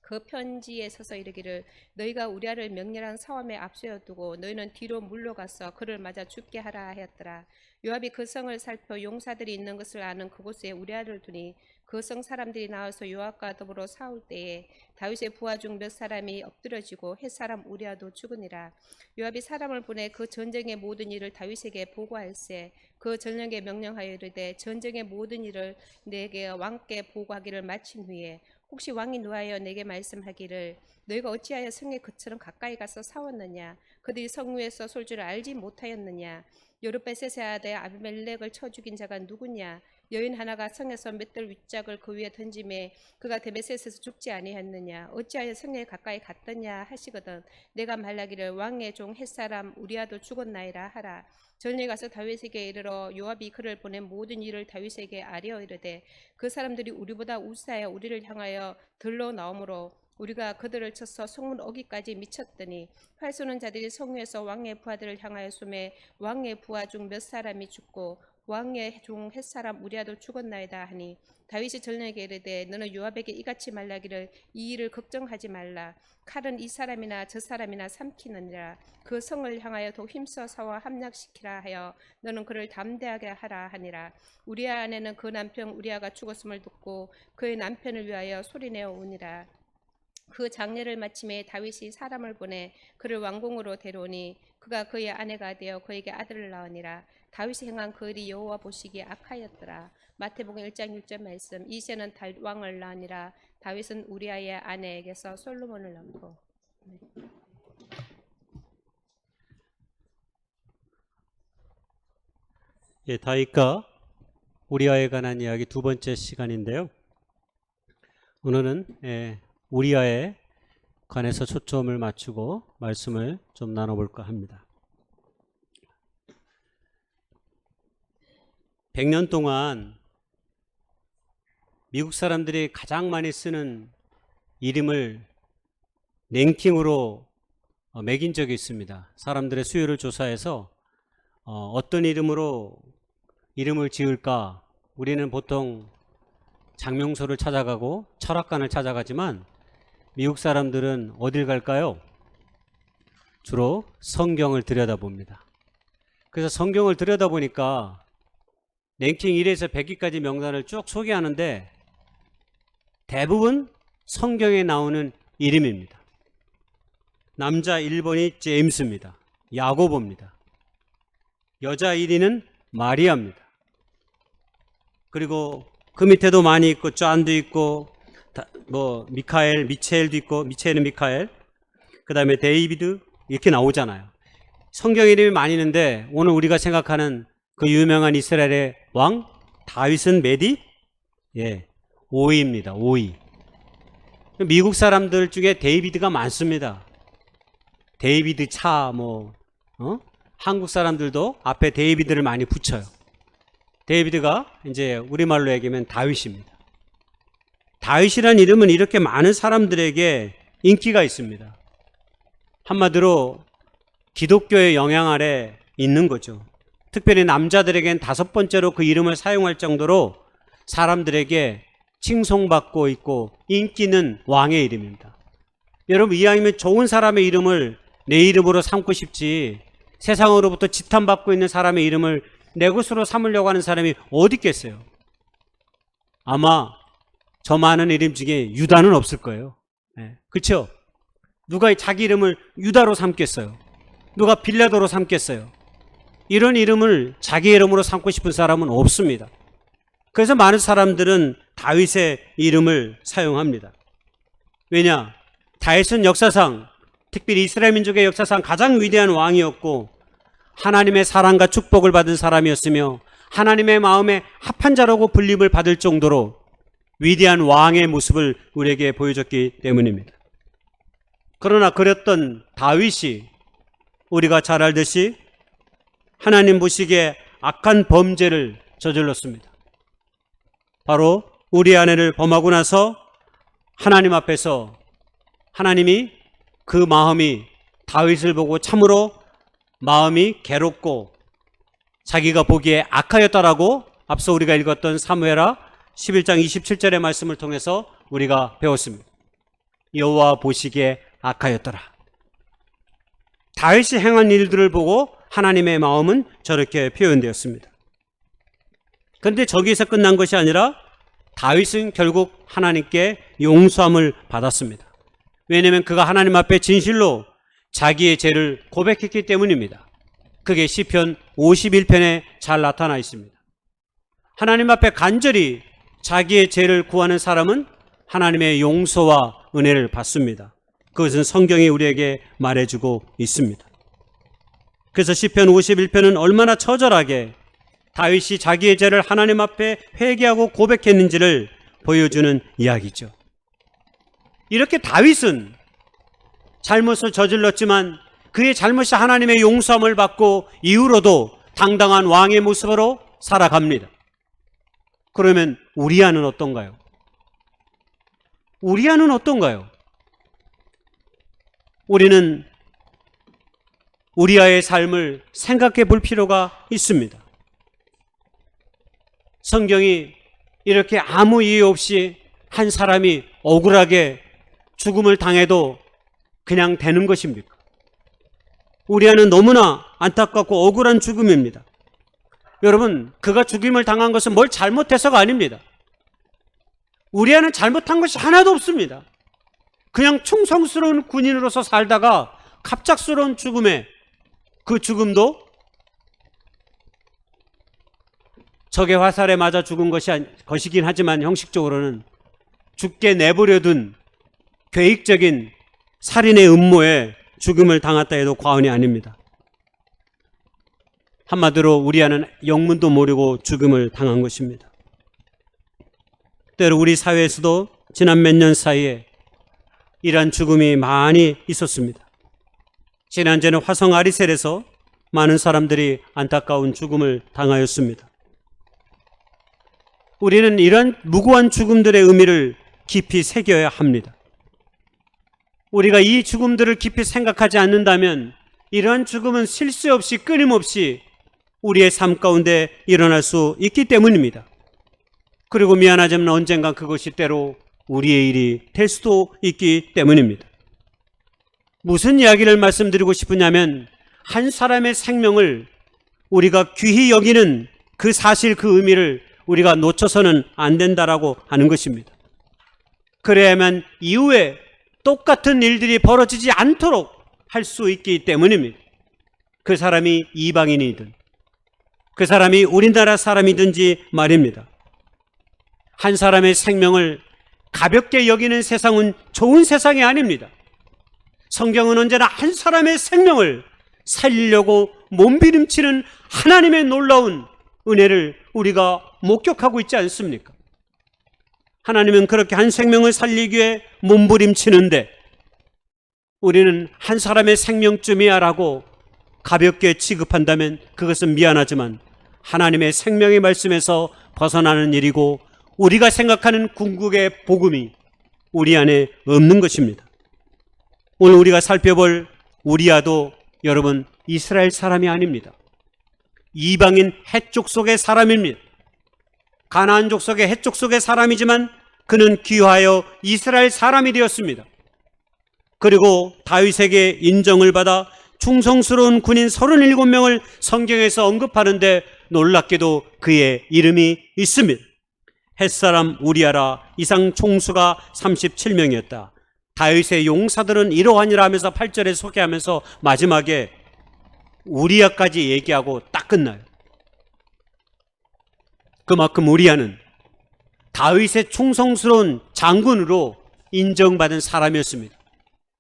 그 편지에 서서 이르기를 너희가 우리아를 맹렬한 싸움에 앞세워 두고 너희는 뒤로 물러가서 그를 맞아 죽게 하라 하였더라. 요압이 그 성을 살펴 용사들이 있는 것을 아는 그곳에 우리아를 두니 그 성 사람들이 나와서 요압과 더불어 싸울 때에 다윗의 부하 중 몇 사람이 엎드러지고 햇사람 우리아도 죽으니라. 요압이 사람을 보내 그 전쟁의 모든 일을 다윗에게 보고할세 그 전령에 명령하여 이르되 전쟁의 모든 일을 내게 왕께 보고하기를 마친 후에 혹시 왕이 노하여 내게 말씀하기를 너희가 어찌하여 성에 그처럼 가까이 가서 싸웠느냐 그들이 성 위에서 쏠 줄 알지 못하였느냐 여룻배셋의 아들 아비멜렉을 쳐 죽인 자가 누구냐 여인 하나가 성에서 맷돌 윗짝을 그 위에 던짐에 그가 데메셋에서 죽지 아니하였느냐 어찌하여 성에 가까이 갔더냐 하시거든 내가 말하기를 왕의 종 햇사람 우리아도 죽었나이다 하라. 전령이 가서 다윗에게 이르러 요압이 그를 보낸 모든 일을 다윗에게 아뢰어 이르되 그 사람들이 우리보다 우세하여 우리를 향하여 들러 나오므로 우리가 그들을 쳐서 성문 어기까지 미쳤더니 활 쏘는 자들이 성 위에서 왕의 부하들을 향하여 쏘매 왕의 부하 중 몇 사람이 죽고 왕의 종 햇사람 우리아도 죽었나이다 하니 다윗이 전령에게 이르되 너는 요압에게 이같이 말하기를 이 일을 걱정하지 말라. 칼은 이 사람이나 저 사람이나 삼키느니라. 그 성을 향하여 더 힘써 사와 함락시키라 하여 너는 그를 담대하게 하라 하니라. 우리아 아내는 그 남편 우리아가 죽었음을 듣고 그의 남편을 위하여 소리내어 우니라. 그 장례를 마침에 다윗이 사람을 보내 그를 왕궁으로 데려오니 그가 그의 아내가 되어 그에게 아들을 낳으니라. 다윗이 행한 그 일이 여호와 보시기에 악하였더라. 마태복음 1장 6절 말씀. 이새는 다윗 왕을 낳으니라. 다윗은 우리아의 아내에게서 솔로몬을 낳고. 예, 다윗과 우리아에 관한 이야기 두 번째 시간인데요. 오늘은 우리아에 관해서 초점을 맞추고 말씀을 좀 나눠볼까 합니다. 100년 동안 미국 사람들이 가장 많이 쓰는 이름을 랭킹으로 매긴 적이 있습니다. 사람들의 수요를 조사해서 어떤 이름으로 이름을 지을까? 우리는 보통 장명소를 찾아가고 철학관을 찾아가지만 미국 사람들은 어딜 갈까요? 주로 성경을 들여다봅니다. 그래서 성경을 들여다보니까 랭킹 1에서 100위까지 명단을 쭉 소개하는데 대부분 성경에 나오는 이름입니다. 남자 1번이 제임스입니다. 야고보입니다. 여자 1위는 마리아입니다. 그리고 그 밑에도 많이 있고 존도 있고 미체엘도 있고 미체엘은 미카엘, 그 다음에 데이비드 이렇게 나오잖아요. 성경 이름이 많이 있는데 오늘 우리가 생각하는 그 유명한 이스라엘의 왕 다윗은 몇위? 5위입니다. 5위. 미국 사람들 중에 데이비드가 많습니다. 데이비드 차 한국 사람들도 앞에 데이비드를 많이 붙여요. 데이비드가 이제 우리말로 얘기하면 다윗입니다. 다윗이라는 이름은 이렇게 많은 사람들에게 인기가 있습니다. 한마디로 기독교의 영향 아래 있는 거죠. 특별히 남자들에겐 5번째로 그 이름을 사용할 정도로 사람들에게 칭송받고 있고 인기 있는 왕의 이름입니다. 여러분, 이왕이면 좋은 사람의 이름을 내 이름으로 삼고 싶지, 세상으로부터 지탄받고 있는 사람의 이름을 내 것으로 삼으려고 하는 사람이 어디 있겠어요? 아마 저 많은 이름 중에 유다는 없을 거예요. 그렇죠? 누가 자기 이름을 유다로 삼겠어요? 누가 빌라도로 삼겠어요? 이런 이름을 자기 이름으로 삼고 싶은 사람은 없습니다. 그래서 많은 사람들은 다윗의 이름을 사용합니다. 왜냐? 다윗은 역사상, 특별히 이스라엘 민족의 역사상 가장 위대한 왕이었고 하나님의 사랑과 축복을 받은 사람이었으며 하나님의 마음에 합한 자라고 불림을 받을 정도로 위대한 왕의 모습을 우리에게 보여줬기 때문입니다. 그러나 그랬던 다윗이 우리가 잘 알듯이 하나님 보시기에 악한 범죄를 저질렀습니다. 바로 우리 아내를 범하고 나서 하나님 앞에서 하나님이 그 마음이 다윗을 보고 참으로 마음이 괴롭고 자기가 보기에 악하였다라고 앞서 우리가 읽었던 사무엘하 11장 27절의 말씀을 통해서 우리가 배웠습니다. 여호와 보시기에 악하였더라. 다윗이 행한 일들을 보고 하나님의 마음은 저렇게 표현되었습니다. 그런데 저기에서 끝난 것이 아니라 다윗은 결국 하나님께 용서함을 받았습니다. 왜냐하면 그가 하나님 앞에 진실로 자기의 죄를 고백했기 때문입니다. 그게 시편 51편에 잘 나타나 있습니다. 하나님 앞에 간절히 자기의 죄를 구하는 사람은 하나님의 용서와 은혜를 받습니다. 그것은 성경이 우리에게 말해주고 있습니다. 그래서 시편 51편은 얼마나 처절하게 다윗이 자기의 죄를 하나님 앞에 회개하고 고백했는지를 보여주는 이야기죠. 이렇게 다윗은 잘못을 저질렀지만 그의 잘못이 하나님의 용서함을 받고 이후로도 당당한 왕의 모습으로 살아갑니다. 그러면 우리아는 어떤가요? 우리아는 어떤가요? 우리는 우리아의 삶을 생각해 볼 필요가 있습니다. 성경이 이렇게 아무 이유 없이 한 사람이 억울하게 죽음을 당해도 그냥 되는 것입니까? 우리아는 너무나 안타깝고 억울한 죽음입니다. 여러분, 그가 죽임을 당한 것은 뭘 잘못해서가 아닙니다. 우리아는 잘못한 것이 하나도 없습니다. 그냥 충성스러운 군인으로서 살다가 갑작스러운 죽음에, 그 죽음도 적의 화살에 맞아 죽은 것이긴 하지만 형식적으로는 죽게 내버려둔 계획적인 살인의 음모에 죽음을 당했다 해도 과언이 아닙니다. 한마디로 우리아는 영문도 모르고 죽음을 당한 것입니다. 때로 우리 사회에서도 지난 몇 년 사이에 이러한 죽음이 많이 있었습니다. 지난주에는 화성 아리셀에서 많은 사람들이 안타까운 죽음을 당하였습니다. 우리는 이런 무고한 죽음들의 의미를 깊이 새겨야 합니다. 우리가 이 죽음들을 깊이 생각하지 않는다면 이러한 죽음은 쉴 새 없이 끊임없이 우리의 삶 가운데 일어날 수 있기 때문입니다. 그리고 미안하지만 언젠가 그것이 때로 우리의 일이 될 수도 있기 때문입니다. 무슨 이야기를 말씀드리고 싶으냐면 한 사람의 생명을 우리가 귀히 여기는 그 사실, 그 의미를 우리가 놓쳐서는 안 된다라고 하는 것입니다. 그래야만 이후에 똑같은 일들이 벌어지지 않도록 할 수 있기 때문입니다. 그 사람이 이방인이든 그 사람이 우리나라 사람이든지 말입니다. 한 사람의 생명을 가볍게 여기는 세상은 좋은 세상이 아닙니다. 성경은 언제나 한 사람의 생명을 살리려고 몸부림치는 하나님의 놀라운 은혜를 우리가 목격하고 있지 않습니까? 하나님은 그렇게 한 생명을 살리기 위해 몸부림치는데 우리는 한 사람의 생명쯤이야 라고 가볍게 취급한다면 그것은 미안하지만 하나님의 생명의 말씀에서 벗어나는 일이고 우리가 생각하는 궁극의 복음이 우리 안에 없는 것입니다. 오늘 우리가 살펴볼 우리아도 여러분 이스라엘 사람이 아닙니다. 이방인 헷족 속의 사람입니다. 가나안 족속의 헷족 속의 사람이지만 그는 귀화하여 이스라엘 사람이 되었습니다. 그리고 다윗에게 인정을 받아 충성스러운 군인 37명을 성경에서 언급하는데 놀랍게도 그의 이름이 있습니다. 햇사람 우리아라 이상 총수가 37명이었다. 다윗의 용사들은 이러하니라 하면서 8절에 소개하면서 마지막에 우리아까지 얘기하고 딱 끝나요. 그만큼 우리아는 다윗의 충성스러운 장군으로 인정받은 사람이었습니다.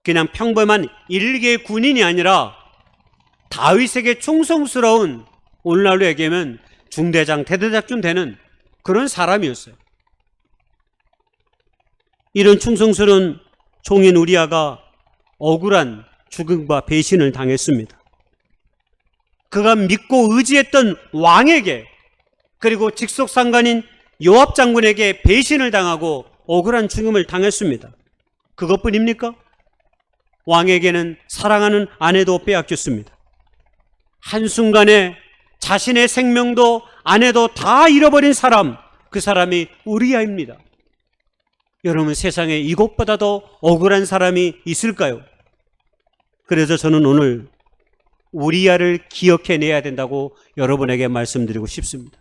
그냥 평범한 일개 군인이 아니라 다윗에게 충성스러운, 오늘날로 얘기하면 중대장, 대대장쯤 되는 그런 사람이었어요. 이런 충성스러운 종인 우리아가 억울한 죽음과 배신을 당했습니다. 그가 믿고 의지했던 왕에게, 그리고 직속상관인 요압 장군에게 배신을 당하고 억울한 죽음을 당했습니다. 그것뿐입니까? 왕에게는 사랑하는 아내도 빼앗겼습니다. 한순간에 자신의 생명도 아내도 다 잃어버린 사람, 그 사람이 우리아입니다. 여러분, 세상에 이것보다 더 억울한 사람이 있을까요? 그래서 저는 오늘 우리아를 기억해내야 된다고 여러분에게 말씀드리고 싶습니다.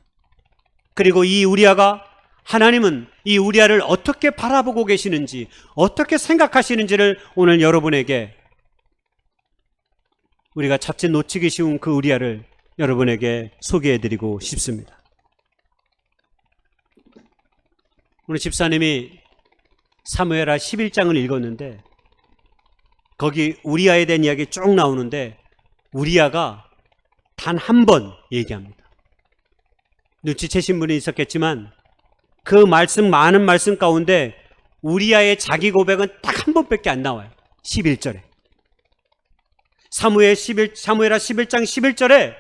그리고 이 우리아가, 하나님은 이 우리아를 어떻게 바라보고 계시는지, 어떻게 생각하시는지를 오늘 여러분에게, 우리가 자칫 놓치기 쉬운 그 우리아를 여러분에게 소개해드리고 싶습니다. 오늘 집사님이 사무엘하 11장을 읽었는데 거기 우리아에 대한 이야기 쭉 나오는데 우리아가 단 한 번 얘기합니다. 눈치채신 분이 있었겠지만 그 말씀, 많은 말씀 가운데 우리아의 자기 고백은 딱 한 번밖에 안 나와요. 11절에. 사무엘하 11장 11절에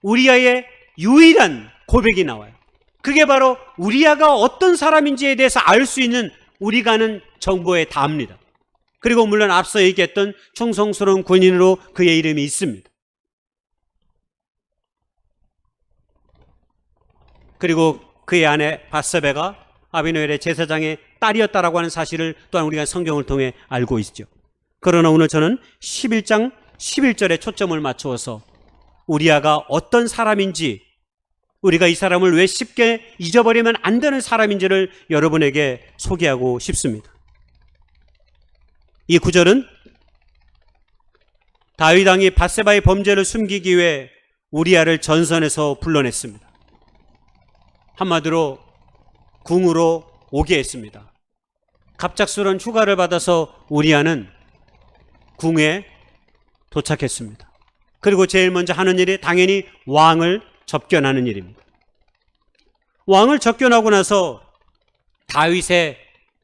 우리아의 유일한 고백이 나와요. 그게 바로 우리아가 어떤 사람인지에 대해서 알 수 있는 우리가 아는 정보에 답니다. 그리고 물론 앞서 얘기했던 충성스러운 군인으로 그의 이름이 있습니다. 그리고 그의 아내 밧세바가 아비노엘의 제사장의 딸이었다라고 하는 사실을 또한 우리가 성경을 통해 알고 있죠. 그러나 오늘 저는 11장 11절에 초점을 맞추어서 우리아가 어떤 사람인지, 우리가 이 사람을 왜 쉽게 잊어버리면 안 되는 사람인지를 여러분에게 소개하고 싶습니다. 이 구절은 다윗 왕이 밧세바의 범죄를 숨기기 위해 우리아를 전선에서 불러냈습니다. 한마디로 궁으로 오게 했습니다. 갑작스러운 휴가를 받아서 우리아는 궁에 도착했습니다. 그리고 제일 먼저 하는 일이 당연히 왕을 접견하는 일입니다. 왕을 접견하고 나서 다윗의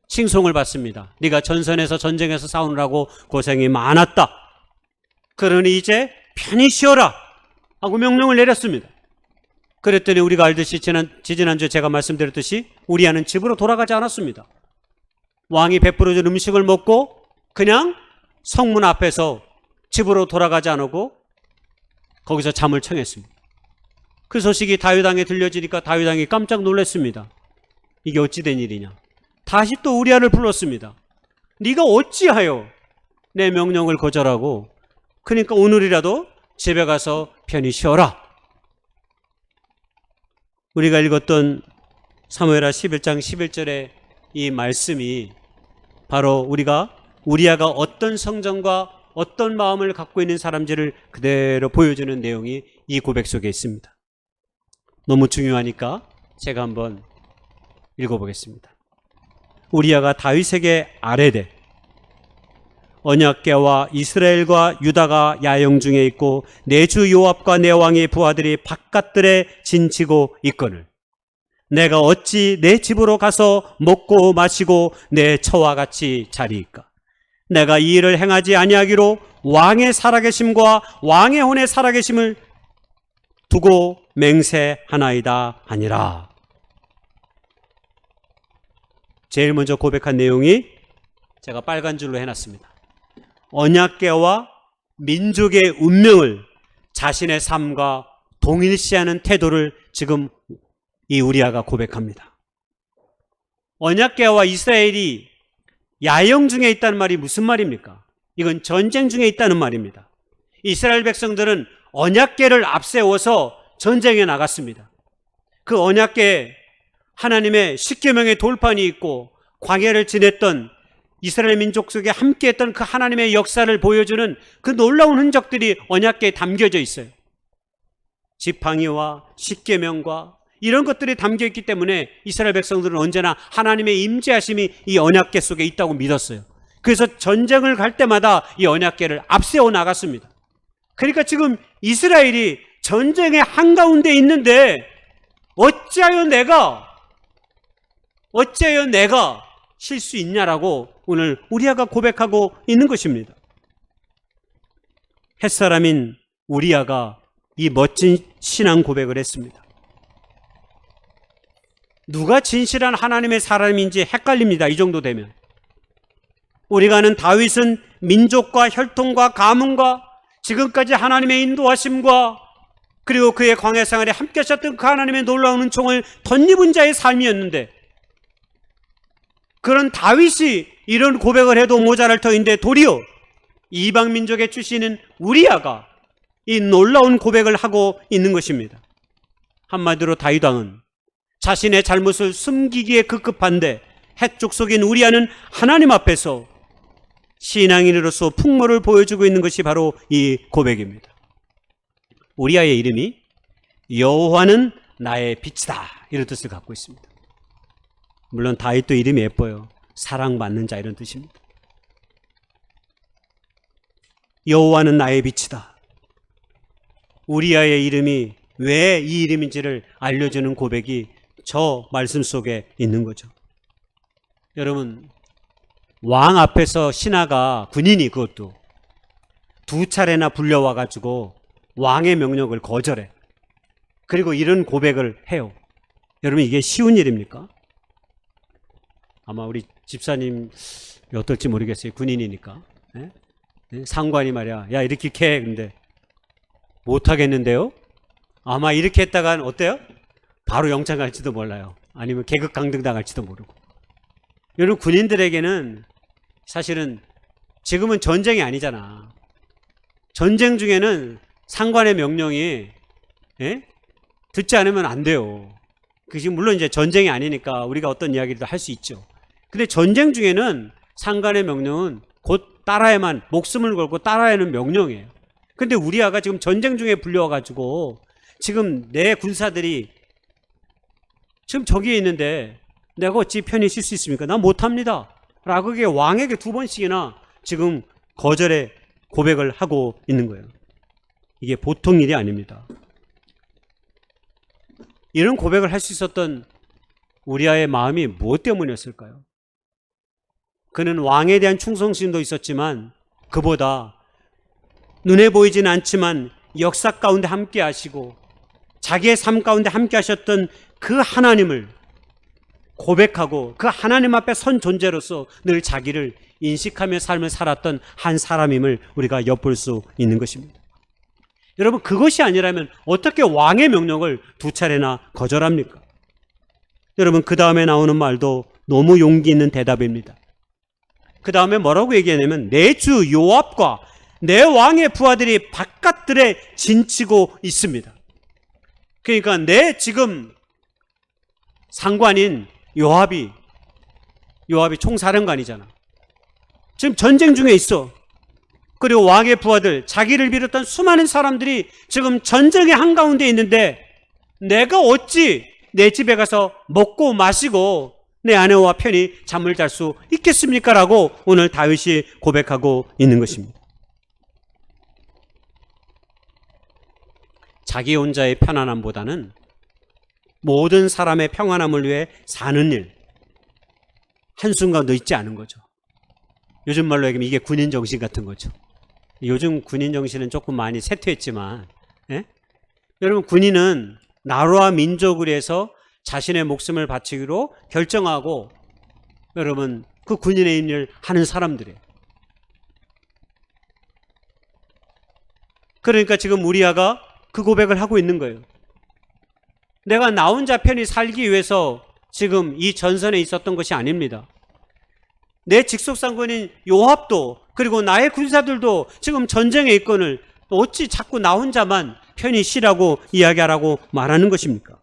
칭송을 받습니다. 네가 전선에서 전쟁에서 싸우느라고 고생이 많았다. 그러니 이제 편히 쉬어라 하고 명령을 내렸습니다. 그랬더니 우리가 알듯이 지지난주에 제가 말씀드렸듯이 우리아는 집으로 돌아가지 않았습니다. 왕이 베풀어준 음식을 먹고 그냥 성문 앞에서 집으로 돌아가지 않고 거기서 잠을 청했습니다. 그 소식이 다윗 왕에 들려지니까 다윗 왕이 깜짝 놀랐습니다. 이게 어찌 된 일이냐. 다시 또 우리아를 불렀습니다. 네가 어찌하여 내 명령을 거절하고, 그러니까 오늘이라도 집에 가서 편히 쉬어라. 우리가 읽었던 사무엘하 11장 11절의 이 말씀이 바로 우리아가 어떤 성정과 어떤 마음을 갖고 있는 사람인지를 그대로 보여주는 내용이 이 고백 속에 있습니다. 너무 중요하니까 제가 한번 읽어보겠습니다. 우리아가 다윗에게 아뢰되 언약궤와 이스라엘과 유다가 야영 중에 있고 내 주 요압과 내 왕의 부하들이 바깥들에 진치고 있거늘 내가 어찌 내 집으로 가서 먹고 마시고 내 처와 같이 자리이까. 내가 이 일을 행하지 아니하기로 왕의 살아계심과 왕의 혼의 살아계심을 두고 맹세하나이다 하니라. 제일 먼저 고백한 내용이 제가 빨간 줄로 해놨습니다. 언약궤와 민족의 운명을 자신의 삶과 동일시하는 태도를 지금 이 우리아가 고백합니다. 언약궤와 이스라엘이 야영 중에 있다는 말이 무슨 말입니까? 이건 전쟁 중에 있다는 말입니다. 이스라엘 백성들은 언약궤를 앞세워서 전쟁에 나갔습니다. 그 언약궤에 하나님의 십계명의 돌판이 있고 광야를 지냈던 이스라엘 민족 속에 함께했던 그 하나님의 역사를 보여주는 그 놀라운 흔적들이 언약궤에 담겨져 있어요. 지팡이와 십계명과 이런 것들이 담겨있기 때문에 이스라엘 백성들은 언제나 하나님의 임재하심이 이 언약궤 속에 있다고 믿었어요. 그래서 전쟁을 갈 때마다 이 언약궤를 앞세워 나갔습니다. 그러니까 지금 이스라엘이 전쟁의 한가운데 있는데 어찌하여 내가 쉴 수 있냐라고 오늘 우리아가 고백하고 있는 것입니다. 햇사람인 우리아가 이 멋진 신앙 고백을 했습니다. 누가 진실한 하나님의 사람인지 헷갈립니다. 이 정도 되면. 우리가 아는 다윗은 민족과 혈통과 가문과 지금까지 하나님의 인도하심과 그리고 그의 광야 생활에 함께 하셨던 그 하나님의 놀라운 은총을 덧입은 자의 삶이었는데, 그런 다윗이 이런 고백을 해도 모자랄 터인데 도리어 이방 민족의 출신인 우리아가 이 놀라운 고백을 하고 있는 것입니다. 한마디로 다윗 왕은 자신의 잘못을 숨기기에 급급한데 헷 족속인 우리아는 하나님 앞에서 신앙인으로서 풍모를 보여주고 있는 것이 바로 이 고백입니다. 우리아의 이름이 여호와는 나의 빛이다, 이런 뜻을 갖고 있습니다. 물론 다윗도 이름이 예뻐요. 사랑받는 자, 이런 뜻입니다. 여호와는 나의 빛이다. 우리아의 이름이 왜 이 이름인지를 알려주는 고백이 저 말씀 속에 있는 거죠. 여러분, 왕 앞에서 신하가, 군인이 그것도 두 차례나 불려와 가지고 왕의 명령을 거절해. 그리고 이런 고백을 해요. 여러분, 이게 쉬운 일입니까? 아마 우리 집사님 어떨지 모르겠어요. 군인이니까. 예? 상관이 말이야, 야 이렇게 해. 근데 못하겠는데요? 아마 이렇게 했다간 어때요? 바로 영창 갈지도 몰라요. 아니면 계급 강등 당할지도 모르고. 여러분, 군인들에게는 사실은 지금은 전쟁이 아니잖아. 전쟁 중에는 상관의 명령이 듣지 않으면 안 돼요. 그 지금 물론 이제 전쟁이 아니니까 우리가 어떤 이야기도 할 수 있죠. 근데 전쟁 중에는 상관의 명령은 곧 따라야만, 목숨을 걸고 따라야 하는 명령이에요. 근데 우리아가 지금 전쟁 중에 불려와가지고 지금 내 군사들이 지금 저기에 있는데 내가 어찌 편히 쉴 수 있습니까? 난 못합니다 라고 왕에게 2번씩이나 지금 거절의 고백을 하고 있는 거예요. 이게 보통 일이 아닙니다. 이런 고백을 할 수 있었던 우리아의 마음이 무엇 때문이었을까요? 그는 왕에 대한 충성심도 있었지만 그보다 눈에 보이지는 않지만 역사 가운데 함께 하시고 자기의 삶 가운데 함께 하셨던 그 하나님을 고백하고 그 하나님 앞에 선 존재로서 늘 자기를 인식하며 삶을 살았던 한 사람임을 우리가 엿볼 수 있는 것입니다. 여러분, 그것이 아니라면 어떻게 왕의 명령을 2차례나 거절합니까? 여러분, 그 다음에 나오는 말도 너무 용기 있는 대답입니다. 그 다음에 뭐라고 얘기하냐면 내 주 요압과 내 왕의 부하들이 바깥들에 진치고 있습니다. 그러니까 내 지금 상관인 요압이 총사령관이잖아. 지금 전쟁 중에 있어. 그리고 왕의 부하들, 자기를 비롯한 수많은 사람들이 지금 전쟁의 한가운데 있는데 내가 어찌 내 집에 가서 먹고 마시고 내 아내와 편히 잠을 잘 수 있겠습니까? 라고 오늘 다윗이 고백하고 있는 것입니다. 자기 혼자의 편안함보다는 모든 사람의 평안함을 위해 사는 일, 한순간도 잊지 않은 거죠. 요즘 말로 얘기하면 이게 군인 정신 같은 거죠. 요즘 군인 정신은 조금 많이 쇠퇴했지만, 여러분, 군인은 나라와 민족을 위해서 자신의 목숨을 바치기로 결정하고 여러분 그 군인의 일을 하는 사람들이에요. 그러니까 지금 우리아가 그 고백을 하고 있는 거예요. 내가 나 혼자 편히 살기 위해서 지금 이 전선에 있었던 것이 아닙니다. 내 직속상권인 요압도 그리고 나의 군사들도 지금 전쟁의 일권을 어찌 자꾸 나 혼자만 편히 쉬라고 이야기하라고 말하는 것입니까?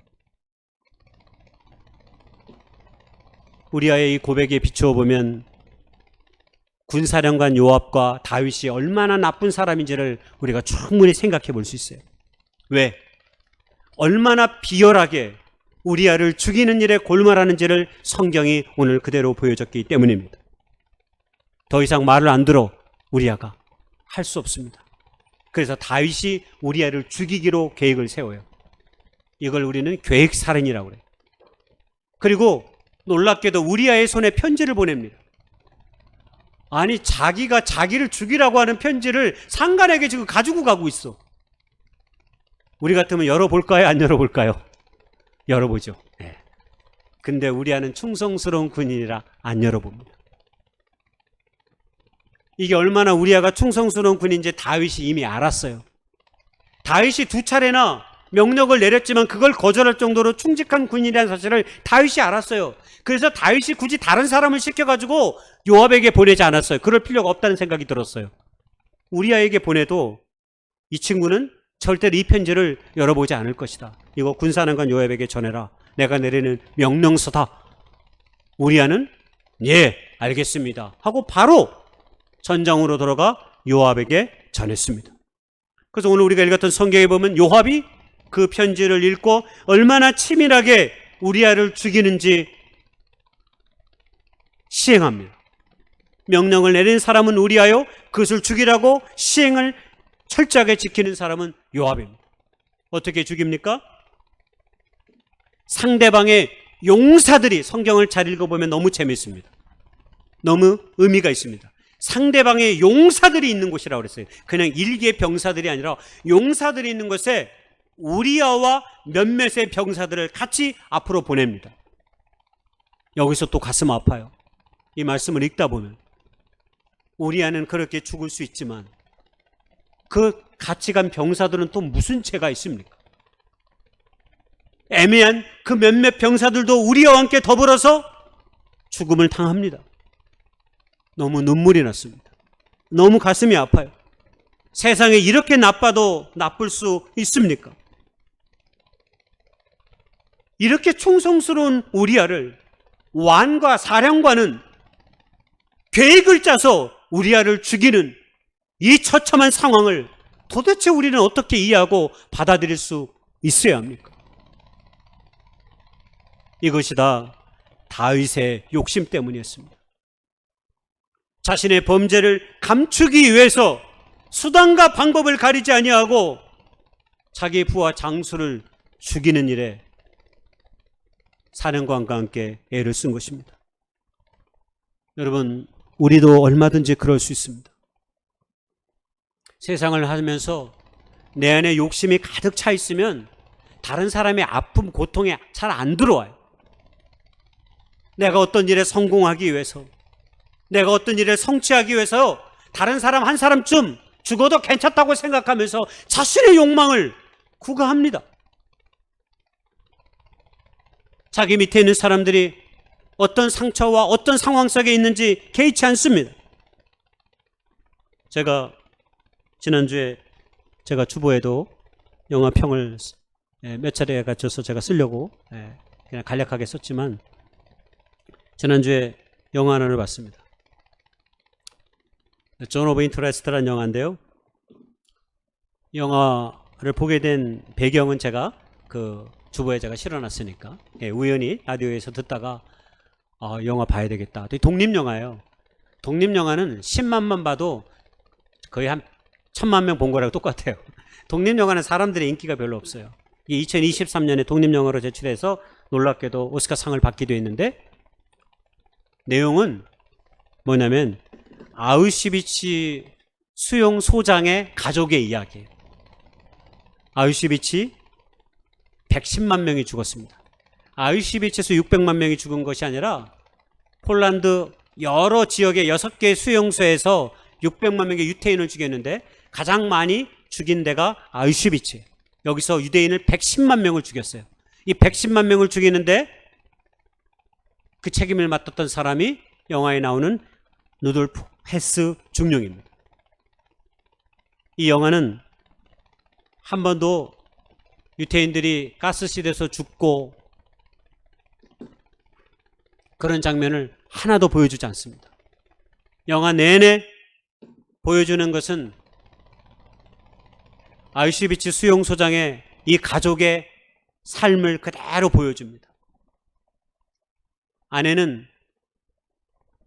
우리아의 이 고백에 비추어 보면 군사령관 요압과 다윗이 얼마나 나쁜 사람인지를 우리가 충분히 생각해 볼 수 있어요. 왜? 얼마나 비열하게 우리아를 죽이는 일에 골몰하는지를 성경이 오늘 그대로 보여줬기 때문입니다. 더 이상 말을 안 들어 우리아가 할 수 없습니다. 그래서 다윗이 우리아를 죽이기로 계획을 세워요. 이걸 우리는 계획살인이라고 그래요. 그리고 놀랍게도 우리아의 손에 편지를 보냅니다. 아니, 자기가 자기를 죽이라고 하는 편지를 상관에게 지금 가지고 가고 있어. 우리 같으면 열어볼까요? 안 열어볼까요? 열어보죠. 네. 근데 우리아는 충성스러운 군인이라 안 열어봅니다. 이게 얼마나 우리아가 충성스러운 군인인지 다윗이 이미 알았어요. 다윗이 2차례나 명령을 내렸지만 그걸 거절할 정도로 충직한 군인이라는 사실을 다윗이 알았어요. 그래서 다윗이 굳이 다른 사람을 시켜가지고 요압에게 보내지 않았어요. 그럴 필요가 없다는 생각이 들었어요. 우리아에게 보내도 이 친구는 절대로 이 편지를 열어보지 않을 것이다. 이거 군사령관 요압에게 전해라. 내가 내리는 명령서다. 우리아는 예, 알겠습니다 하고 바로 전장으로 들어가 요압에게 전했습니다. 그래서 오늘 우리가 읽었던 성경에 보면 요압이 그 편지를 읽고 얼마나 치밀하게 우리아를 죽이는지 시행합니다. 명령을 내린 사람은 우리아요, 그것을 죽이라고 시행을 철저하게 지키는 사람은 요압입니다. 어떻게 죽입니까? 상대방의 용사들이, 성경을 잘 읽어보면 너무 재밌습니다. 너무 의미가 있습니다. 상대방의 용사들이 있는 곳이라고 그랬어요. 그냥 일개의 병사들이 아니라 용사들이 있는 곳에 우리아와 몇몇의 병사들을 같이 앞으로 보냅니다. 여기서 또 가슴 아파요. 이 말씀을 읽다 보면 우리아는 그렇게 죽을 수 있지만 그 같이 간 병사들은 또 무슨 죄가 있습니까? 애매한 그 몇몇 병사들도 우리아와 함께 더불어서 죽음을 당합니다. 너무 눈물이 났습니다. 너무 가슴이 아파요. 세상에 이렇게 나빠도 나쁠 수 있습니까? 이렇게 충성스러운 우리아를 왕과 사령관은 계획을 짜서 우리아를 죽이는 이 처참한 상황을 도대체 우리는 어떻게 이해하고 받아들일 수 있어야 합니까? 이것이 다 다윗의 욕심 때문이었습니다. 자신의 범죄를 감추기 위해서 수단과 방법을 가리지 아니하고 자기 부하 장수를 죽이는 일에 사령관과 함께 애를 쓴 것입니다. 여러분, 우리도 얼마든지 그럴 수 있습니다. 세상을 하면서 내 안에 욕심이 가득 차 있으면 다른 사람의 아픔, 고통에 잘 안 들어와요. 내가 어떤 일에 성공하기 위해서, 내가 어떤 일을 성취하기 위해서 다른 사람 한 사람쯤 죽어도 괜찮다고 생각하면서 자신의 욕망을 구가합니다. 자기 밑에 있는 사람들이 어떤 상처와 어떤 상황 속에 있는지 개의치 않습니다. 제가 지난주에 제가 주보에도 영화 평을 몇 차례 갖춰서 제가 쓰려고 그냥 간략하게 썼지만 지난주에 영화 하나를 봤습니다. 존 오브 인터레스트라는 영화인데요. 영화를 보게 된 배경은 제가 그 주보에 제가 실어놨으니까 우연히 라디오에서 듣다가 영화 봐야 되겠다. 독립영화예요. 독립영화는 10만만 봐도 거의 한 1000만 명 본 거랑 똑같아요. 독립영화는 사람들의 인기가 별로 없어요. 이 2023년에 독립영화로 제출해서 놀랍게도 오스카상을 받기도 했는데 내용은 뭐냐면 아우슈비츠 수용 소장의 가족의 이야기예요. 아우슈비츠 110만 명이 죽었습니다. 아우슈비츠에서 600만 명이 죽은 것이 아니라 폴란드 여러 지역의 6개 수용소에서 600만 명의 유태인을 죽였는데 가장 많이 죽인 데가 아우슈비츠예요. 여기서 유대인을 110만 명을 죽였어요. 이 110만 명을 죽이는데 그 책임을 맡았던 사람이 영화에 나오는 루돌프 헤스 중령입니다. 이 영화는 한 번도 유태인들이 가스실에서 죽고 그런 장면을 하나도 보여주지 않습니다. 영화 내내 보여주는 것은 아우슈비츠 수용소장의 이 가족의 삶을 그대로 보여줍니다. 아내는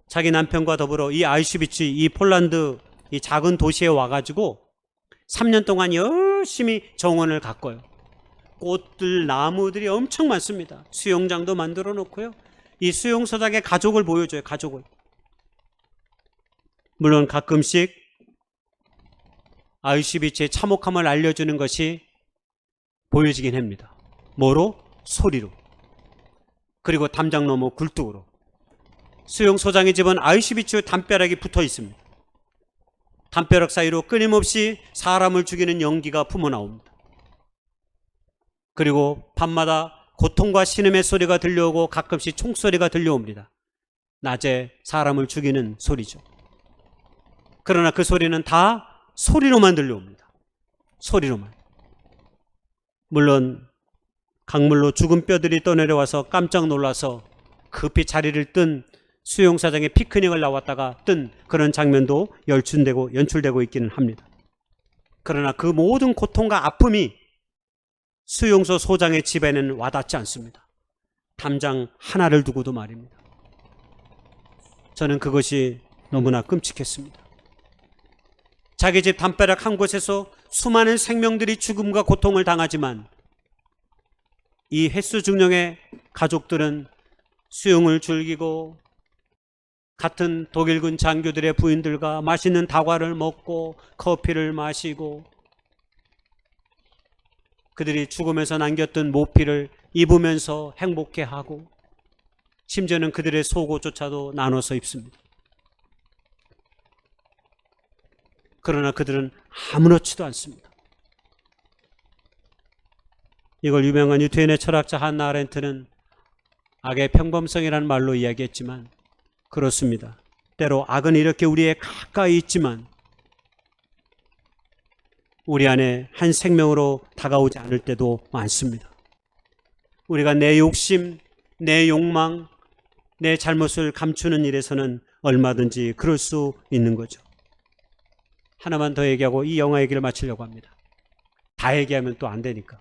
자기 남편과 더불어 이 아우슈비츠, 이 폴란드 이 작은 도시에 와가지고 3년 동안 열심히 정원을 가꿔요. 꽃들, 나무들이 엄청 많습니다. 수영장도 만들어 놓고요. 이 수용소장의 가족을 보여줘요. 가족을. 물론 가끔씩 아우슈비츠의 참혹함을 알려주는 것이 보여지긴 합니다. 뭐로? 소리로. 그리고 담장 너머 굴뚝으로. 수용소장의 집은 아우슈비츠 담벼락이 붙어 있습니다. 담벼락 사이로 끊임없이 사람을 죽이는 연기가 품어나옵니다. 그리고 밤마다 고통과 신음의 소리가 들려오고 가끔씩 총소리가 들려옵니다. 낮에 사람을 죽이는 소리죠. 그러나 그 소리는 다 소리로만 들려옵니다. 소리로만. 물론 강물로 죽은 뼈들이 떠내려와서 깜짝 놀라서 급히 자리를 뜬 수용사장의 피크닉을 나왔다가 뜬 그런 장면도 연출되고 있기는 합니다. 그러나 그 모든 고통과 아픔이 수용소 소장의 집에는 와닿지 않습니다. 담장 하나를 두고도 말입니다. 저는 그것이 너무나 끔찍했습니다. 자기 집 담벼락 한 곳에서 수많은 생명들이 죽음과 고통을 당하지만 이 횟수 중령의 가족들은 수용을 즐기고 같은 독일군 장교들의 부인들과 맛있는 다과를 먹고 커피를 마시고 그들이 죽으면서 남겼던 모피를 입으면서 행복해하고 심지어는 그들의 속옷조차도 나눠서 입습니다. 그러나 그들은 아무렇지도 않습니다. 이걸 유명한 유태인의 철학자 한나 아렌트는 악의 평범성이라는 말로 이야기했지만 그렇습니다. 때로 악은 이렇게 우리에 가까이 있지만 우리 안에 한 생명으로 다가오지 않을 때도 많습니다. 우리가 내 욕심, 내 욕망, 내 잘못을 감추는 일에서는 얼마든지 그럴 수 있는 거죠. 하나만 더 얘기하고 이 영화 얘기를 마치려고 합니다. 다 얘기하면 또 안 되니까.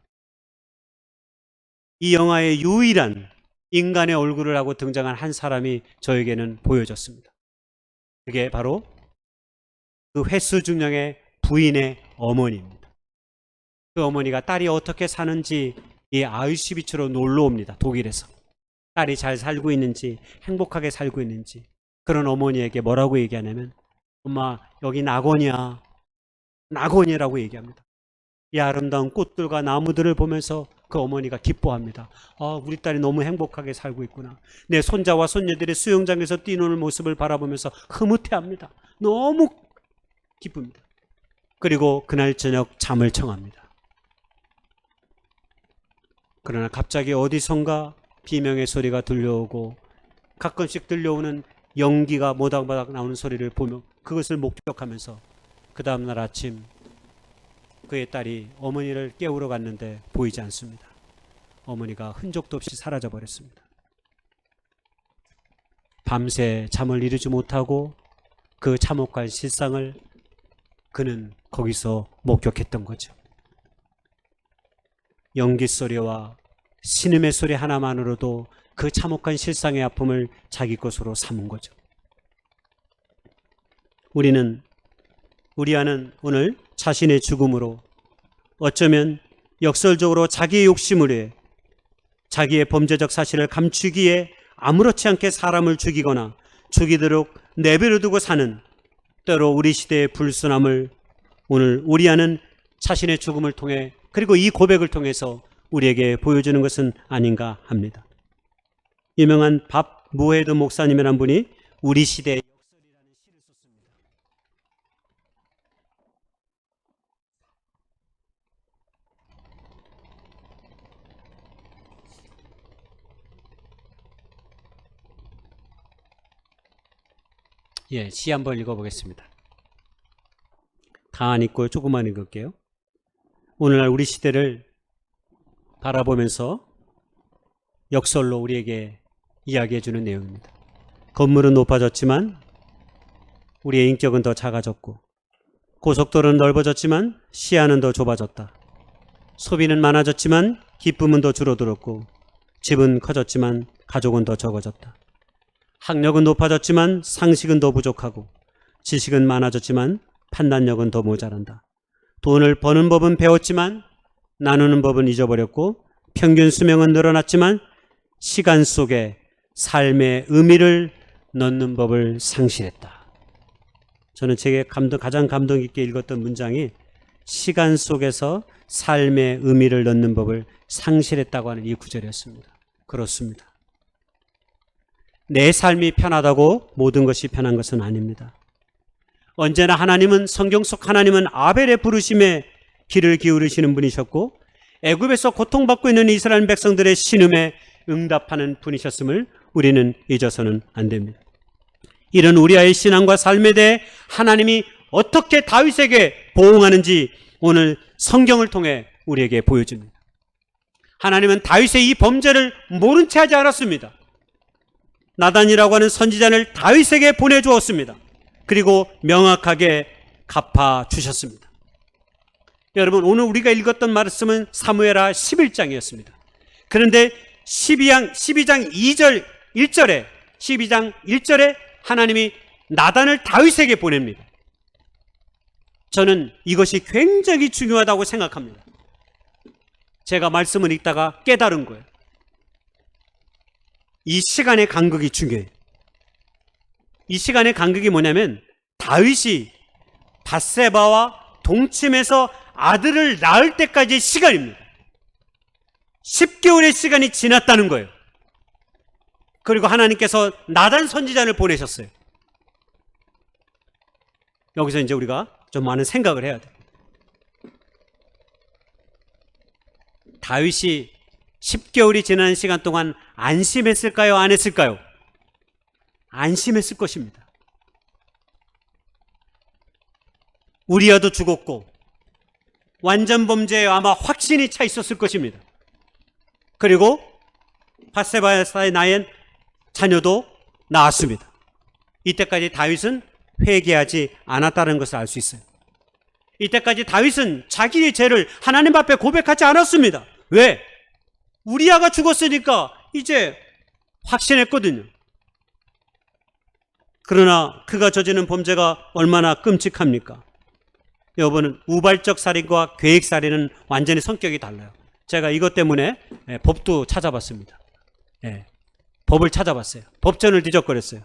이 영화의 유일한 인간의 얼굴을 하고 등장한 한 사람이 저에게는 보여졌습니다. 그게 바로 그 횟수 중령의 부인의 어머니입니다. 그 어머니가 딸이 어떻게 사는지 이 아우슈비츠로 놀러 옵니다. 독일에서. 딸이 잘 살고 있는지 행복하게 살고 있는지 그런 어머니에게 뭐라고 얘기하냐면 엄마 여기 낙원이야. 낙원이라고 얘기합니다. 이 아름다운 꽃들과 나무들을 보면서 그 어머니가 기뻐합니다. 아, 우리 딸이 너무 행복하게 살고 있구나. 내 손자와 손녀들이 수영장에서 뛰노는 모습을 바라보면서 흐뭇해합니다. 너무 기쁩니다. 그리고 그날 저녁 잠을 청합니다. 그러나 갑자기 어디선가 비명의 소리가 들려오고 가끔씩 들려오는 연기가 모닥모닥 나오는 소리를 보며 그것을 목격하면서 그 다음날 아침 그의 딸이 어머니를 깨우러 갔는데 보이지 않습니다. 어머니가 흔적도 없이 사라져 버렸습니다. 밤새 잠을 이루지 못하고 그 참혹한 실상을 그는 거기서 목격했던 거죠. 연기 소리와 신음의 소리 하나만으로도 그 참혹한 실상의 아픔을 자기 것으로 삼은 거죠. 우리 안은 오늘 자신의 죽음으로 어쩌면 역설적으로 자기의 욕심을 위해 자기의 범죄적 사실을 감추기 위해 아무렇지 않게 사람을 죽이거나 죽이도록 내버려 두고 사는 때로 우리 시대의 불순함을 오늘 우리 안은 자신의 죽음을 통해 그리고 이 고백을 통해서 우리에게 보여주는 것은 아닌가 합니다. 유명한 밥 무헤드 목사님이라는 분이 우리 시대의 역설이라는 시를 썼습니다. 예, 시 한번 읽어보겠습니다. 다 안 읽고요. 조금만 읽을게요. 오늘날 우리 시대를 바라보면서 역설로 우리에게 이야기해주는 내용입니다. 건물은 높아졌지만 우리의 인격은 더 작아졌고, 고속도로는 넓어졌지만 시야는 더 좁아졌다. 소비는 많아졌지만 기쁨은 더 줄어들었고, 집은 커졌지만 가족은 더 적어졌다. 학력은 높아졌지만 상식은 더 부족하고, 지식은 많아졌지만 판단력은 더 모자란다. 돈을 버는 법은 배웠지만 나누는 법은 잊어버렸고, 평균 수명은 늘어났지만 시간 속에 삶의 의미를 넣는 법을 상실했다. 저는 책에 가장 감동 있게 읽었던 문장이 시간 속에서 삶의 의미를 넣는 법을 상실했다고 하는 이 구절이었습니다. 그렇습니다. 내 삶이 편하다고 모든 것이 편한 것은 아닙니다. 언제나 하나님은, 성경 속 하나님은 아벨의 부르심에 귀를 기울이시는 분이셨고, 애굽에서 고통받고 있는 이스라엘 백성들의 신음에 응답하는 분이셨음을 우리는 잊어서는 안 됩니다. 이런 우리아의 신앙과 삶에 대해 하나님이 어떻게 다윗에게 보응하는지 오늘 성경을 통해 우리에게 보여줍니다. 하나님은 다윗의 이 범죄를 모른 채 하지 않았습니다. 나단이라고 하는 선지자를 다윗에게 보내주었습니다. 그리고 명확하게 갚아주셨습니다. 여러분, 오늘 우리가 읽었던 말씀은 사무엘하 11장이었습니다. 그런데 12장 2절 1절에 12장 1절에 하나님이 나단을 다윗에게 보냅니다. 저는 이것이 굉장히 중요하다고 생각합니다. 제가 말씀을 읽다가 깨달은 거예요. 이 시간의 간극이 중요해요. 이 시간의 간극이 뭐냐면 다윗이 밧세바와 동침해서 아들을 낳을 때까지의 시간입니다. 10개월의 시간이 지났다는 거예요. 그리고 하나님께서 나단 선지자를 보내셨어요. 여기서 이제 우리가 좀 많은 생각을 해야 돼요. 다윗이 10개월이 지난 시간 동안 안심했을까요? 안 했을까요? 안심했을 것입니다. 우리아도 죽었고 완전 범죄에 아마 확신이 차 있었을 것입니다. 그리고 밧세바의 나의 자녀도 낳았습니다. 이때까지 다윗은 회개하지 않았다는 것을 알 수 있어요. 이때까지 다윗은 자기의 죄를 하나님 앞에 고백하지 않았습니다. 왜? 우리아가 죽었으니까 이제 확신했거든요. 그러나 그가 저지른 범죄가 얼마나 끔찍합니까? 여러분, 우발적 살인과 계획 살인은 완전히 성격이 달라요. 제가 이것 때문에 법도 찾아봤습니다. 법을 찾아봤어요. 법전을 뒤적거렸어요.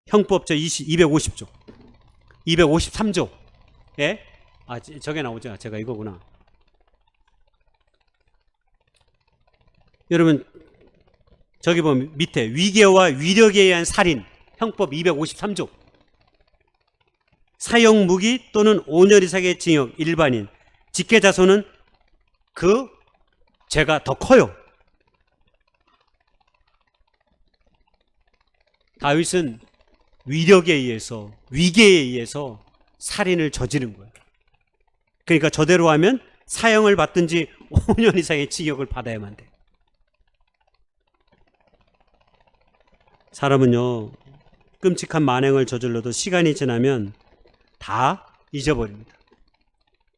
형법조 250조, 253조. 저게 나오죠. 제가 이거구나. 여러분, 저기 보면 밑에 위계와 위력에 의한 살인, 형법 253조. 사형 무기 또는 5년 이상의 징역, 일반인, 직계자손은 그 죄가 더 커요. 다윗은 위력에 의해서, 위계에 의해서 살인을 저지른 거예요. 그러니까 저대로 하면 사형을 받든지 5년 이상의 징역을 받아야만 돼요. 사람은요, 끔찍한 만행을 저질러도 시간이 지나면 다 잊어버립니다.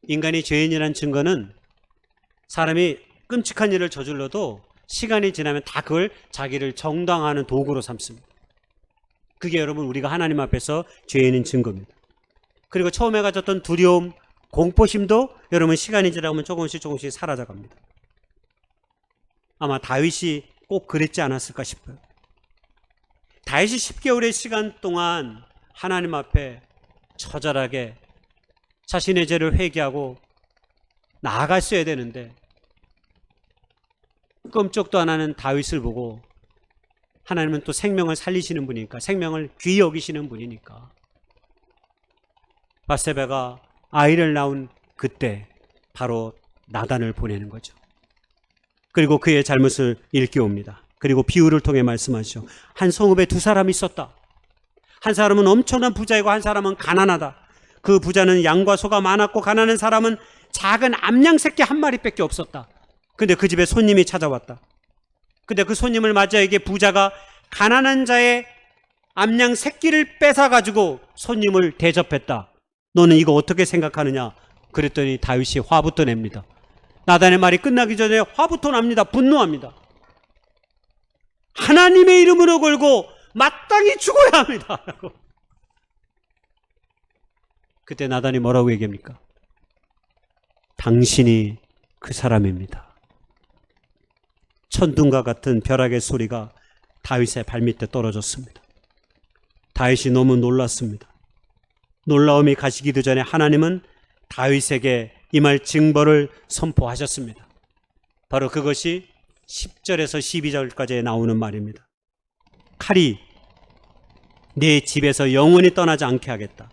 인간이 죄인이라는 증거는 사람이 끔찍한 일을 저질러도 시간이 지나면 다 그걸 자기를 정당화하는 도구로 삼습니다. 그게 여러분 우리가 하나님 앞에서 죄인인 증거입니다. 그리고 처음에 가졌던 두려움, 공포심도 여러분 시간이 지나면 조금씩 사라져갑니다. 아마 다윗이 꼭 그랬지 않았을까 싶어요. 다윗이 10개월의 시간 동안 하나님 앞에 처절하게 자신의 죄를 회개하고 나아갔어야 되는데 끔찍도 안 하는 다윗을 보고 하나님은 또 생명을 살리시는 분이니까, 생명을 귀히 여기시는 분이니까 밧세바가 아이를 낳은 그때 바로 나단을 보내는 거죠. 그리고 그의 잘못을 일깨웁니다. 그리고 비유를 통해 말씀하시죠. 한 성읍에 두 사람이 있었다. 한 사람은 엄청난 부자이고 한 사람은 가난하다. 그 부자는 양과 소가 많았고 가난한 사람은 작은 암양 새끼 한 마리밖에 없었다. 근데 그 집에 손님이 찾아왔다. 근데 그 손님을 맞이하기에 부자가 가난한 자의 암양 새끼를 뺏어가지고 손님을 대접했다. 너는 이거 어떻게 생각하느냐? 그랬더니 다윗이 화부터 냅니다. 나단의 말이 끝나기 전에 화부터 납니다. 분노합니다. 하나님의 이름으로 걸고 마땅히 죽어야 합니다. 그때 나단이 뭐라고 얘기합니까? 당신이 그 사람입니다. 천둥과 같은 벼락의 소리가 다윗의 발밑에 떨어졌습니다. 다윗이 너무 놀랐습니다. 놀라움이 가시기도 전에 하나님은 다윗에게 임할 징벌을 선포하셨습니다. 바로 그것이 10절에서 12절까지 나오는 말입니다. 칼이 네 집에서 영원히 떠나지 않게 하겠다.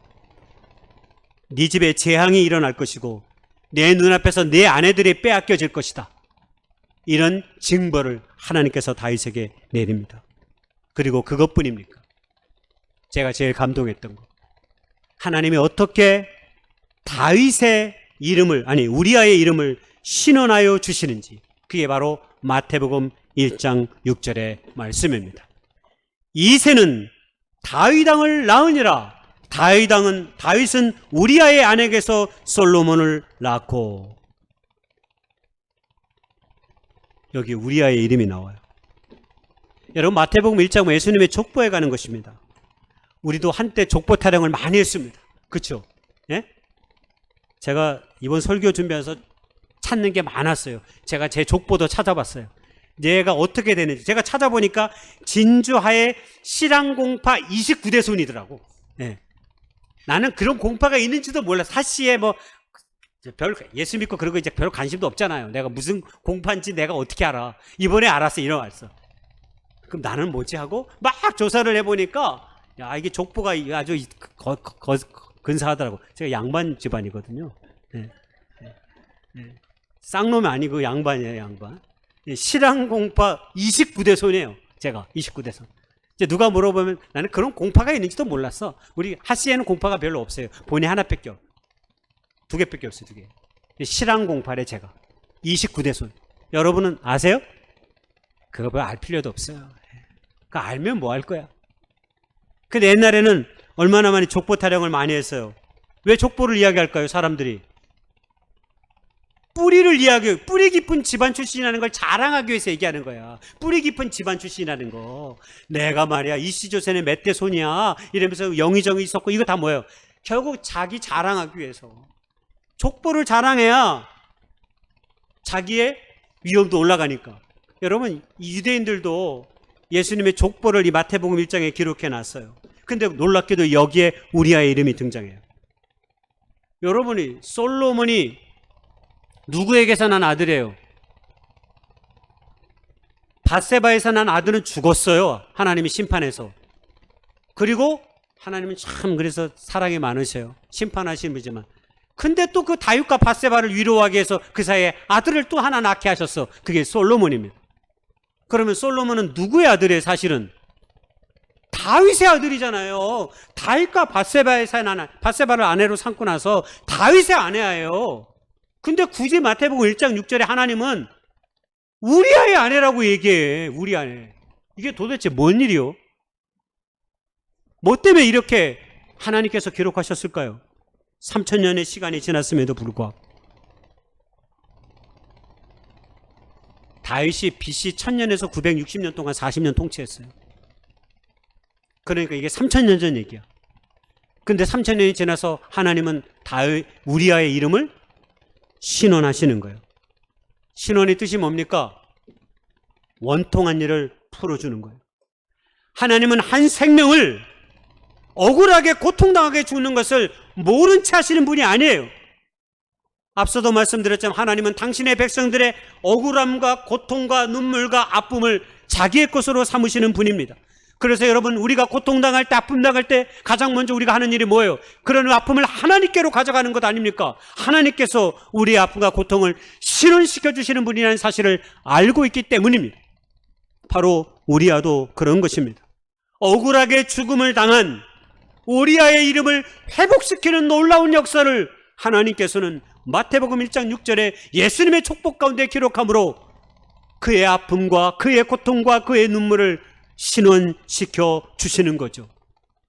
네 집에 재앙이 일어날 것이고 내 눈앞에서 내 아내들이 빼앗겨질 것이다. 이런 징벌을 하나님께서 다윗에게 내립니다. 그리고 그것뿐입니까? 제가 제일 감동했던 거, 하나님이 어떻게 다윗의 이름을, 아니 우리아의 이름을 신원하여 주시는지, 그게 바로 마태복음 1장 6절의 말씀입니다. 이새는 다윗왕을 낳으니라. 다윗은 우리아의 아내에게서 솔로몬을 낳고. 여기 우리아의 이름이 나와요. 여러분, 마태복음 1장 예수님의 족보에 가는 것입니다. 우리도 한때 족보 타령을 많이 했습니다. 그렇죠? 예? 제가 이번 설교 준비해서 찾는 게 많았어요. 제가 제 족보도 찾아봤어요. 얘가 어떻게 되는지 제가 찾아보니까 진주하에 실황공파 29대 손이더라고. 예. 나는 그런 공파가 있는지도 몰라. 사시에 뭐 별 예수 믿고 그런 거 이제 별 관심도 없잖아요. 내가 무슨 공파인지 내가 어떻게 알아? 이번에 알았어. 일어났어. 그럼 나는 뭐지 하고 막 조사를 해보니까 야, 이게 족보가 아주 근사하더라고. 제가 양반 집안이거든요. 네. 네. 쌍놈이 아니고 양반이에요, 양반. 실황공파 29대 손이에요. 제가 29대 손. 이제 누가 물어보면 나는 그런 공파가 있는지도 몰랐어. 우리 하씨에는 공파가 별로 없어요. 본이 하나밖에 없어. 두 개밖에 없어요, 두 개. 실황공파래 제가. 29대 손. 여러분은 아세요? 그거 뭐 알 필요도 없어요. 그거 알면 뭐 할 거야. 근데 옛날에는 얼마나 많이 족보 타령을 많이 했어요. 왜 족보를 이야기할까요, 사람들이? 뿌리를 이야기해요. 뿌리 깊은 집안 출신이라는 걸 자랑하기 위해서 얘기하는 거야. 뿌리 깊은 집안 출신이라는 거. 내가 말이야 이씨조선의 몇 대 손이야 이러면서 영의정이 있었고, 이거 다 뭐예요? 결국 자기 자랑하기 위해서. 족보를 자랑해야 자기의 위험도 올라가니까. 여러분, 유대인들도 예수님의 족보를 이 마태복음 1장에 기록해 놨어요. 근데 놀랍게도 여기에 우리아의 이름이 등장해요. 여러분이 솔로몬이 누구에게서 난 아들이에요? 밧세바에서 난 아들은 죽었어요. 하나님이 심판해서. 그리고 하나님은 참 그래서 사랑이 많으셔요. 심판하시는 분이지만. 근데 또 그 다윗과 밧세바를 위로하기 위해서 그 사이에 아들을 또 하나 낳게 하셨어. 그게 솔로몬입니다. 그러면 솔로몬은 누구의 아들이에요, 사실은? 다윗의 아들이잖아요. 다윗과 밧세바를 아내로 삼고 나서 다윗의 아내예요. 근데 굳이 마태복음 1장 6절에 하나님은 우리아의 아내라고 얘기해. 우리 아내. 이게 도대체 뭔 일이요? 뭐 때문에 이렇게 하나님께서 기록하셨을까요? 3000년의 시간이 지났음에도 불구하고. 다윗이 BC 1000년에서 960년 동안 40년 통치했어요. 그러니까 이게 3000년 전 얘기야. 근데 3000년이 지나서 하나님은 우리아의 이름을 신원하시는 거예요. 신원의 뜻이 뭡니까? 원통한 일을 풀어주는 거예요. 하나님은 한 생명을 억울하게 고통당하게 죽는 것을 모른 채 하시는 분이 아니에요. 앞서도 말씀드렸지만 하나님은 당신의 백성들의 억울함과 고통과 눈물과 아픔을 자기의 것으로 삼으시는 분입니다. 그래서 여러분, 우리가 고통당할 때, 아픔당할 때 가장 먼저 우리가 하는 일이 뭐예요? 그런 아픔을 하나님께로 가져가는 것 아닙니까? 하나님께서 우리의 아픔과 고통을 신원시켜 주시는 분이라는 사실을 알고 있기 때문입니다. 바로 우리아도 그런 것입니다. 억울하게 죽음을 당한 우리아의 이름을 회복시키는 놀라운 역사를 하나님께서는 마태복음 1장 6절에 예수님의 축복 가운데 기록함으로 그의 아픔과 그의 고통과 그의 눈물을 신원시켜 주시는 거죠.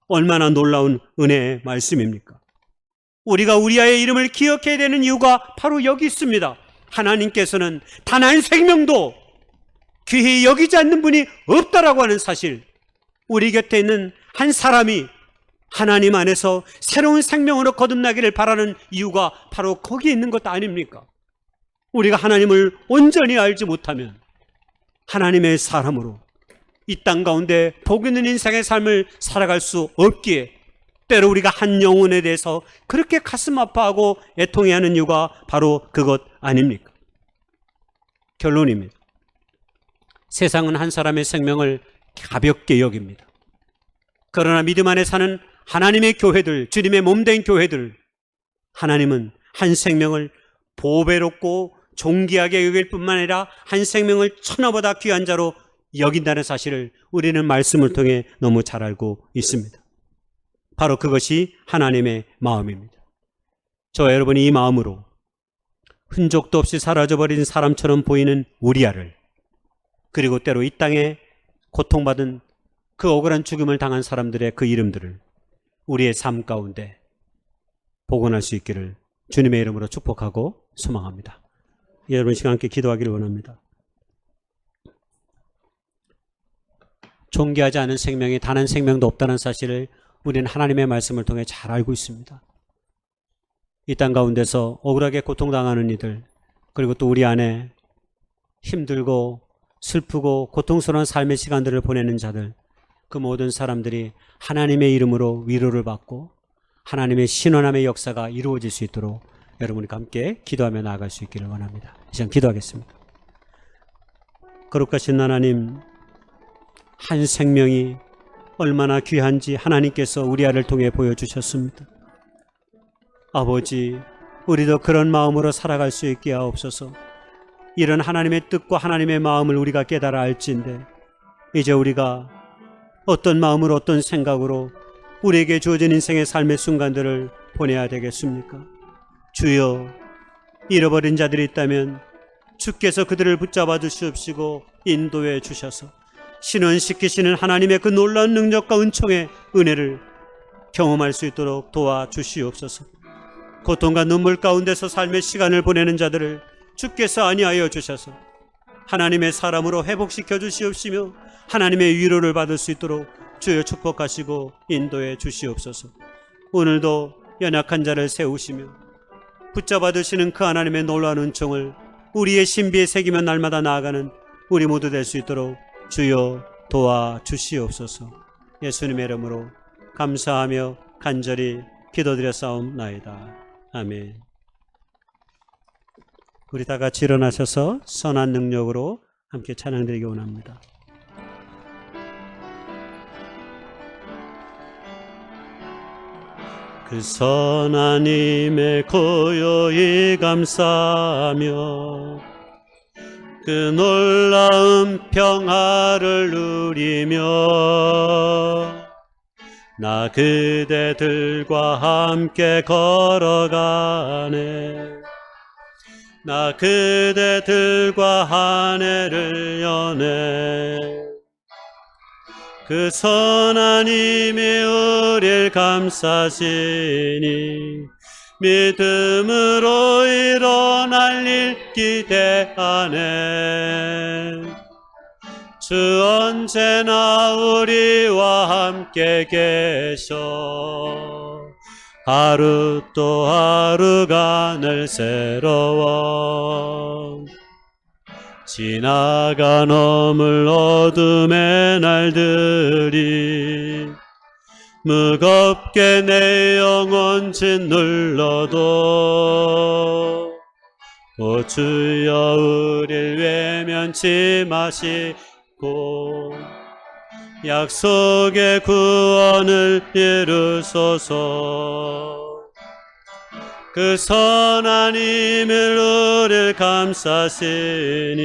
얼마나 놀라운 은혜의 말씀입니까? 우리가 우리아의 이름을 기억해야 되는 이유가 바로 여기 있습니다. 하나님께서는 단 한 생명도 귀히 여기지 않는 분이 없다라고 하는 사실, 우리 곁에 있는 한 사람이 하나님 안에서 새로운 생명으로 거듭나기를 바라는 이유가 바로 거기에 있는 것 아닙니까? 우리가 하나님을 온전히 알지 못하면 하나님의 사람으로 이 땅 가운데 복 있는 인생의 삶을 살아갈 수 없기에 때로 우리가 한 영혼에 대해서 그렇게 가슴 아파하고 애통해하는 이유가 바로 그것 아닙니까? 결론입니다. 세상은 한 사람의 생명을 가볍게 여깁니다. 그러나 믿음 안에 사는 하나님의 교회들, 주님의 몸된 교회들, 하나님은 한 생명을 보배롭고 존귀하게 여길 뿐만 아니라 한 생명을 천하보다 귀한 자로 여긴다는 사실을 우리는 말씀을 통해 너무 잘 알고 있습니다. 바로 그것이 하나님의 마음입니다. 저와 여러분이 이 마음으로 흔적도 없이 사라져버린 사람처럼 보이는 우리아를, 그리고 때로 이 땅에 고통받은 그 억울한 죽음을 당한 사람들의 그 이름들을 우리의 삶 가운데 복원할 수 있기를 주님의 이름으로 축복하고 소망합니다. 여러분 시간 함께 기도하기를 원합니다. 존귀하지 않은 생명이 단 한 생명도 없다는 사실을 우리는 하나님의 말씀을 통해 잘 알고 있습니다. 이 땅 가운데서 억울하게 고통당하는 이들, 그리고 또 우리 안에 힘들고 슬프고 고통스러운 삶의 시간들을 보내는 자들, 그 모든 사람들이 하나님의 이름으로 위로를 받고 하나님의 신원함의 역사가 이루어질 수 있도록 여러분과 함께 기도하며 나아갈 수 있기를 원합니다. 이 시간 기도하겠습니다. 거룩하신 하나님, 한 생명이 얼마나 귀한지 하나님께서 우리아를 통해 보여주셨습니다. 아버지, 우리도 그런 마음으로 살아갈 수 있게 하옵소서. 이런 하나님의 뜻과 하나님의 마음을 우리가 깨달아 알지인데 이제 우리가 어떤 마음으로 어떤 생각으로 우리에게 주어진 인생의 삶의 순간들을 보내야 되겠습니까? 주여, 잃어버린 자들이 있다면 주께서 그들을 붙잡아 주시옵시고 인도해 주셔서 신원시키시는 하나님의 그 놀라운 능력과 은총의 은혜를 경험할 수 있도록 도와주시옵소서. 고통과 눈물 가운데서 삶의 시간을 보내는 자들을 주께서 안위하여 주셔서 하나님의 사람으로 회복시켜 주시옵시며 하나님의 위로를 받을 수 있도록 주여 축복하시고 인도해 주시옵소서. 오늘도 연약한 자를 세우시며 붙잡아 두시는 그 하나님의 놀라운 은총을 우리의 신비에 새기며 날마다 나아가는 우리 모두 될 수 있도록 주여 도와주시옵소서. 예수님의 이름으로 감사하며 간절히 기도드렸사옵나이다. 아멘. 우리 다 같이 일어나셔서 선한 능력으로 함께 찬양드리기 원합니다. 그 선한 힘에 고요히 감사하며 그 놀라운 평화를 누리며 나 그대들과 함께 걸어가네. 나 그대들과 한 해를 여네. 그 선한 힘이 우릴 감싸시니 믿음으로 일어날 일 기대하네. 주 언제나 우리와 함께 계셔 하루 또 하루가 늘 새로워. 지나가 넘을 어둠의 날들이 무겁게 내 영혼 짓눌러도 오 주여 우릴 외면치 마시고 약속의 구원을 이루소서. 그 선한 힘을 우릴 감싸시니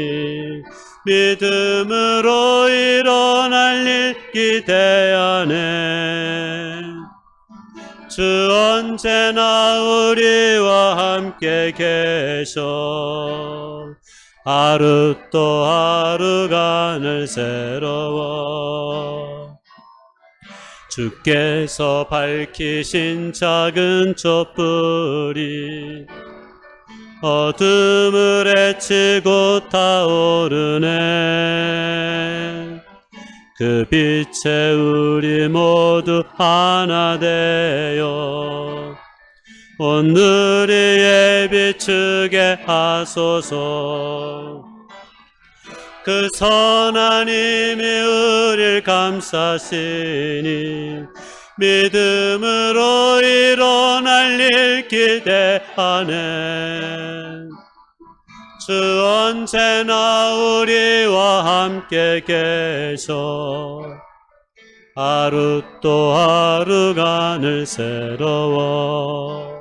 믿음으로 일어날 일 기대하네. 주 언제나 우리와 함께 계셔 하루 또 하루가 늘 새로워 주께서 밝히신 작은 촛불이 어둠을 헤치고 타오르네 그 빛에 우리 모두 하나 되어 오늘의 비추게 하소서 그 선한 힘이 우릴 감싸시니 믿음으로 일어날 일 기대하네 주 언제나 우리와 함께 계셔 하루 또 하루가 늘 새로워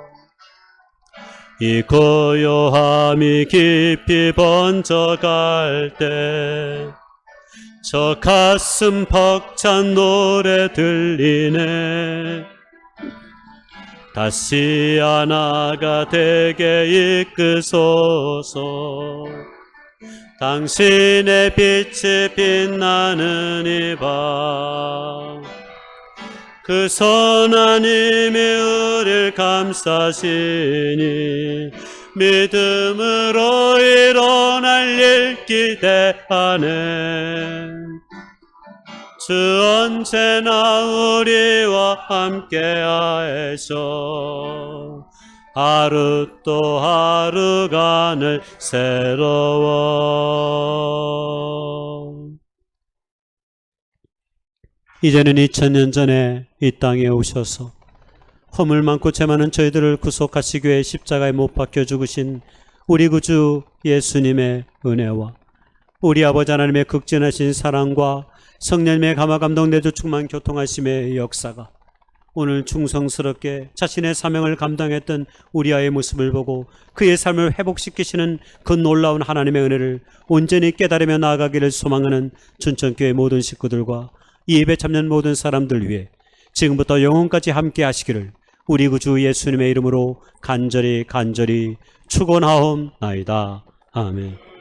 이 고요함이 깊이 번져갈 때 저 가슴 벅찬 노래 들리네 다시 하나가 되게 이끄소서 당신의 빛이 빛나는 이 밤 그 선한 힘이 우릴 감싸시니 믿음으로 일어날 일 기대하네 주 언제나 우리와 함께 하셔 하루 또 하루가 늘 새로워 이제는 2000년 전에 이 땅에 오셔서 허물 많고 죄 많은 저희들을 구속하시기 위해 십자가에 못 박혀 죽으신 우리 구주 예수님의 은혜와 우리 아버지 하나님의 극진하신 사랑과 성령님의 감화 감동 내주 충만 교통하심의 역사가 오늘 충성스럽게 자신의 사명을 감당했던 우리 아이의 모습을 보고 그의 삶을 회복시키시는 그 놀라운 하나님의 은혜를 온전히 깨달으며 나아가기를 소망하는 춘천교회 모든 식구들과 이 예배 참여한 모든 사람들 위해 지금부터 영원까지 함께 하시기를 우리 구주 예수님의 이름으로 간절히 축원하옵나이다. 아멘.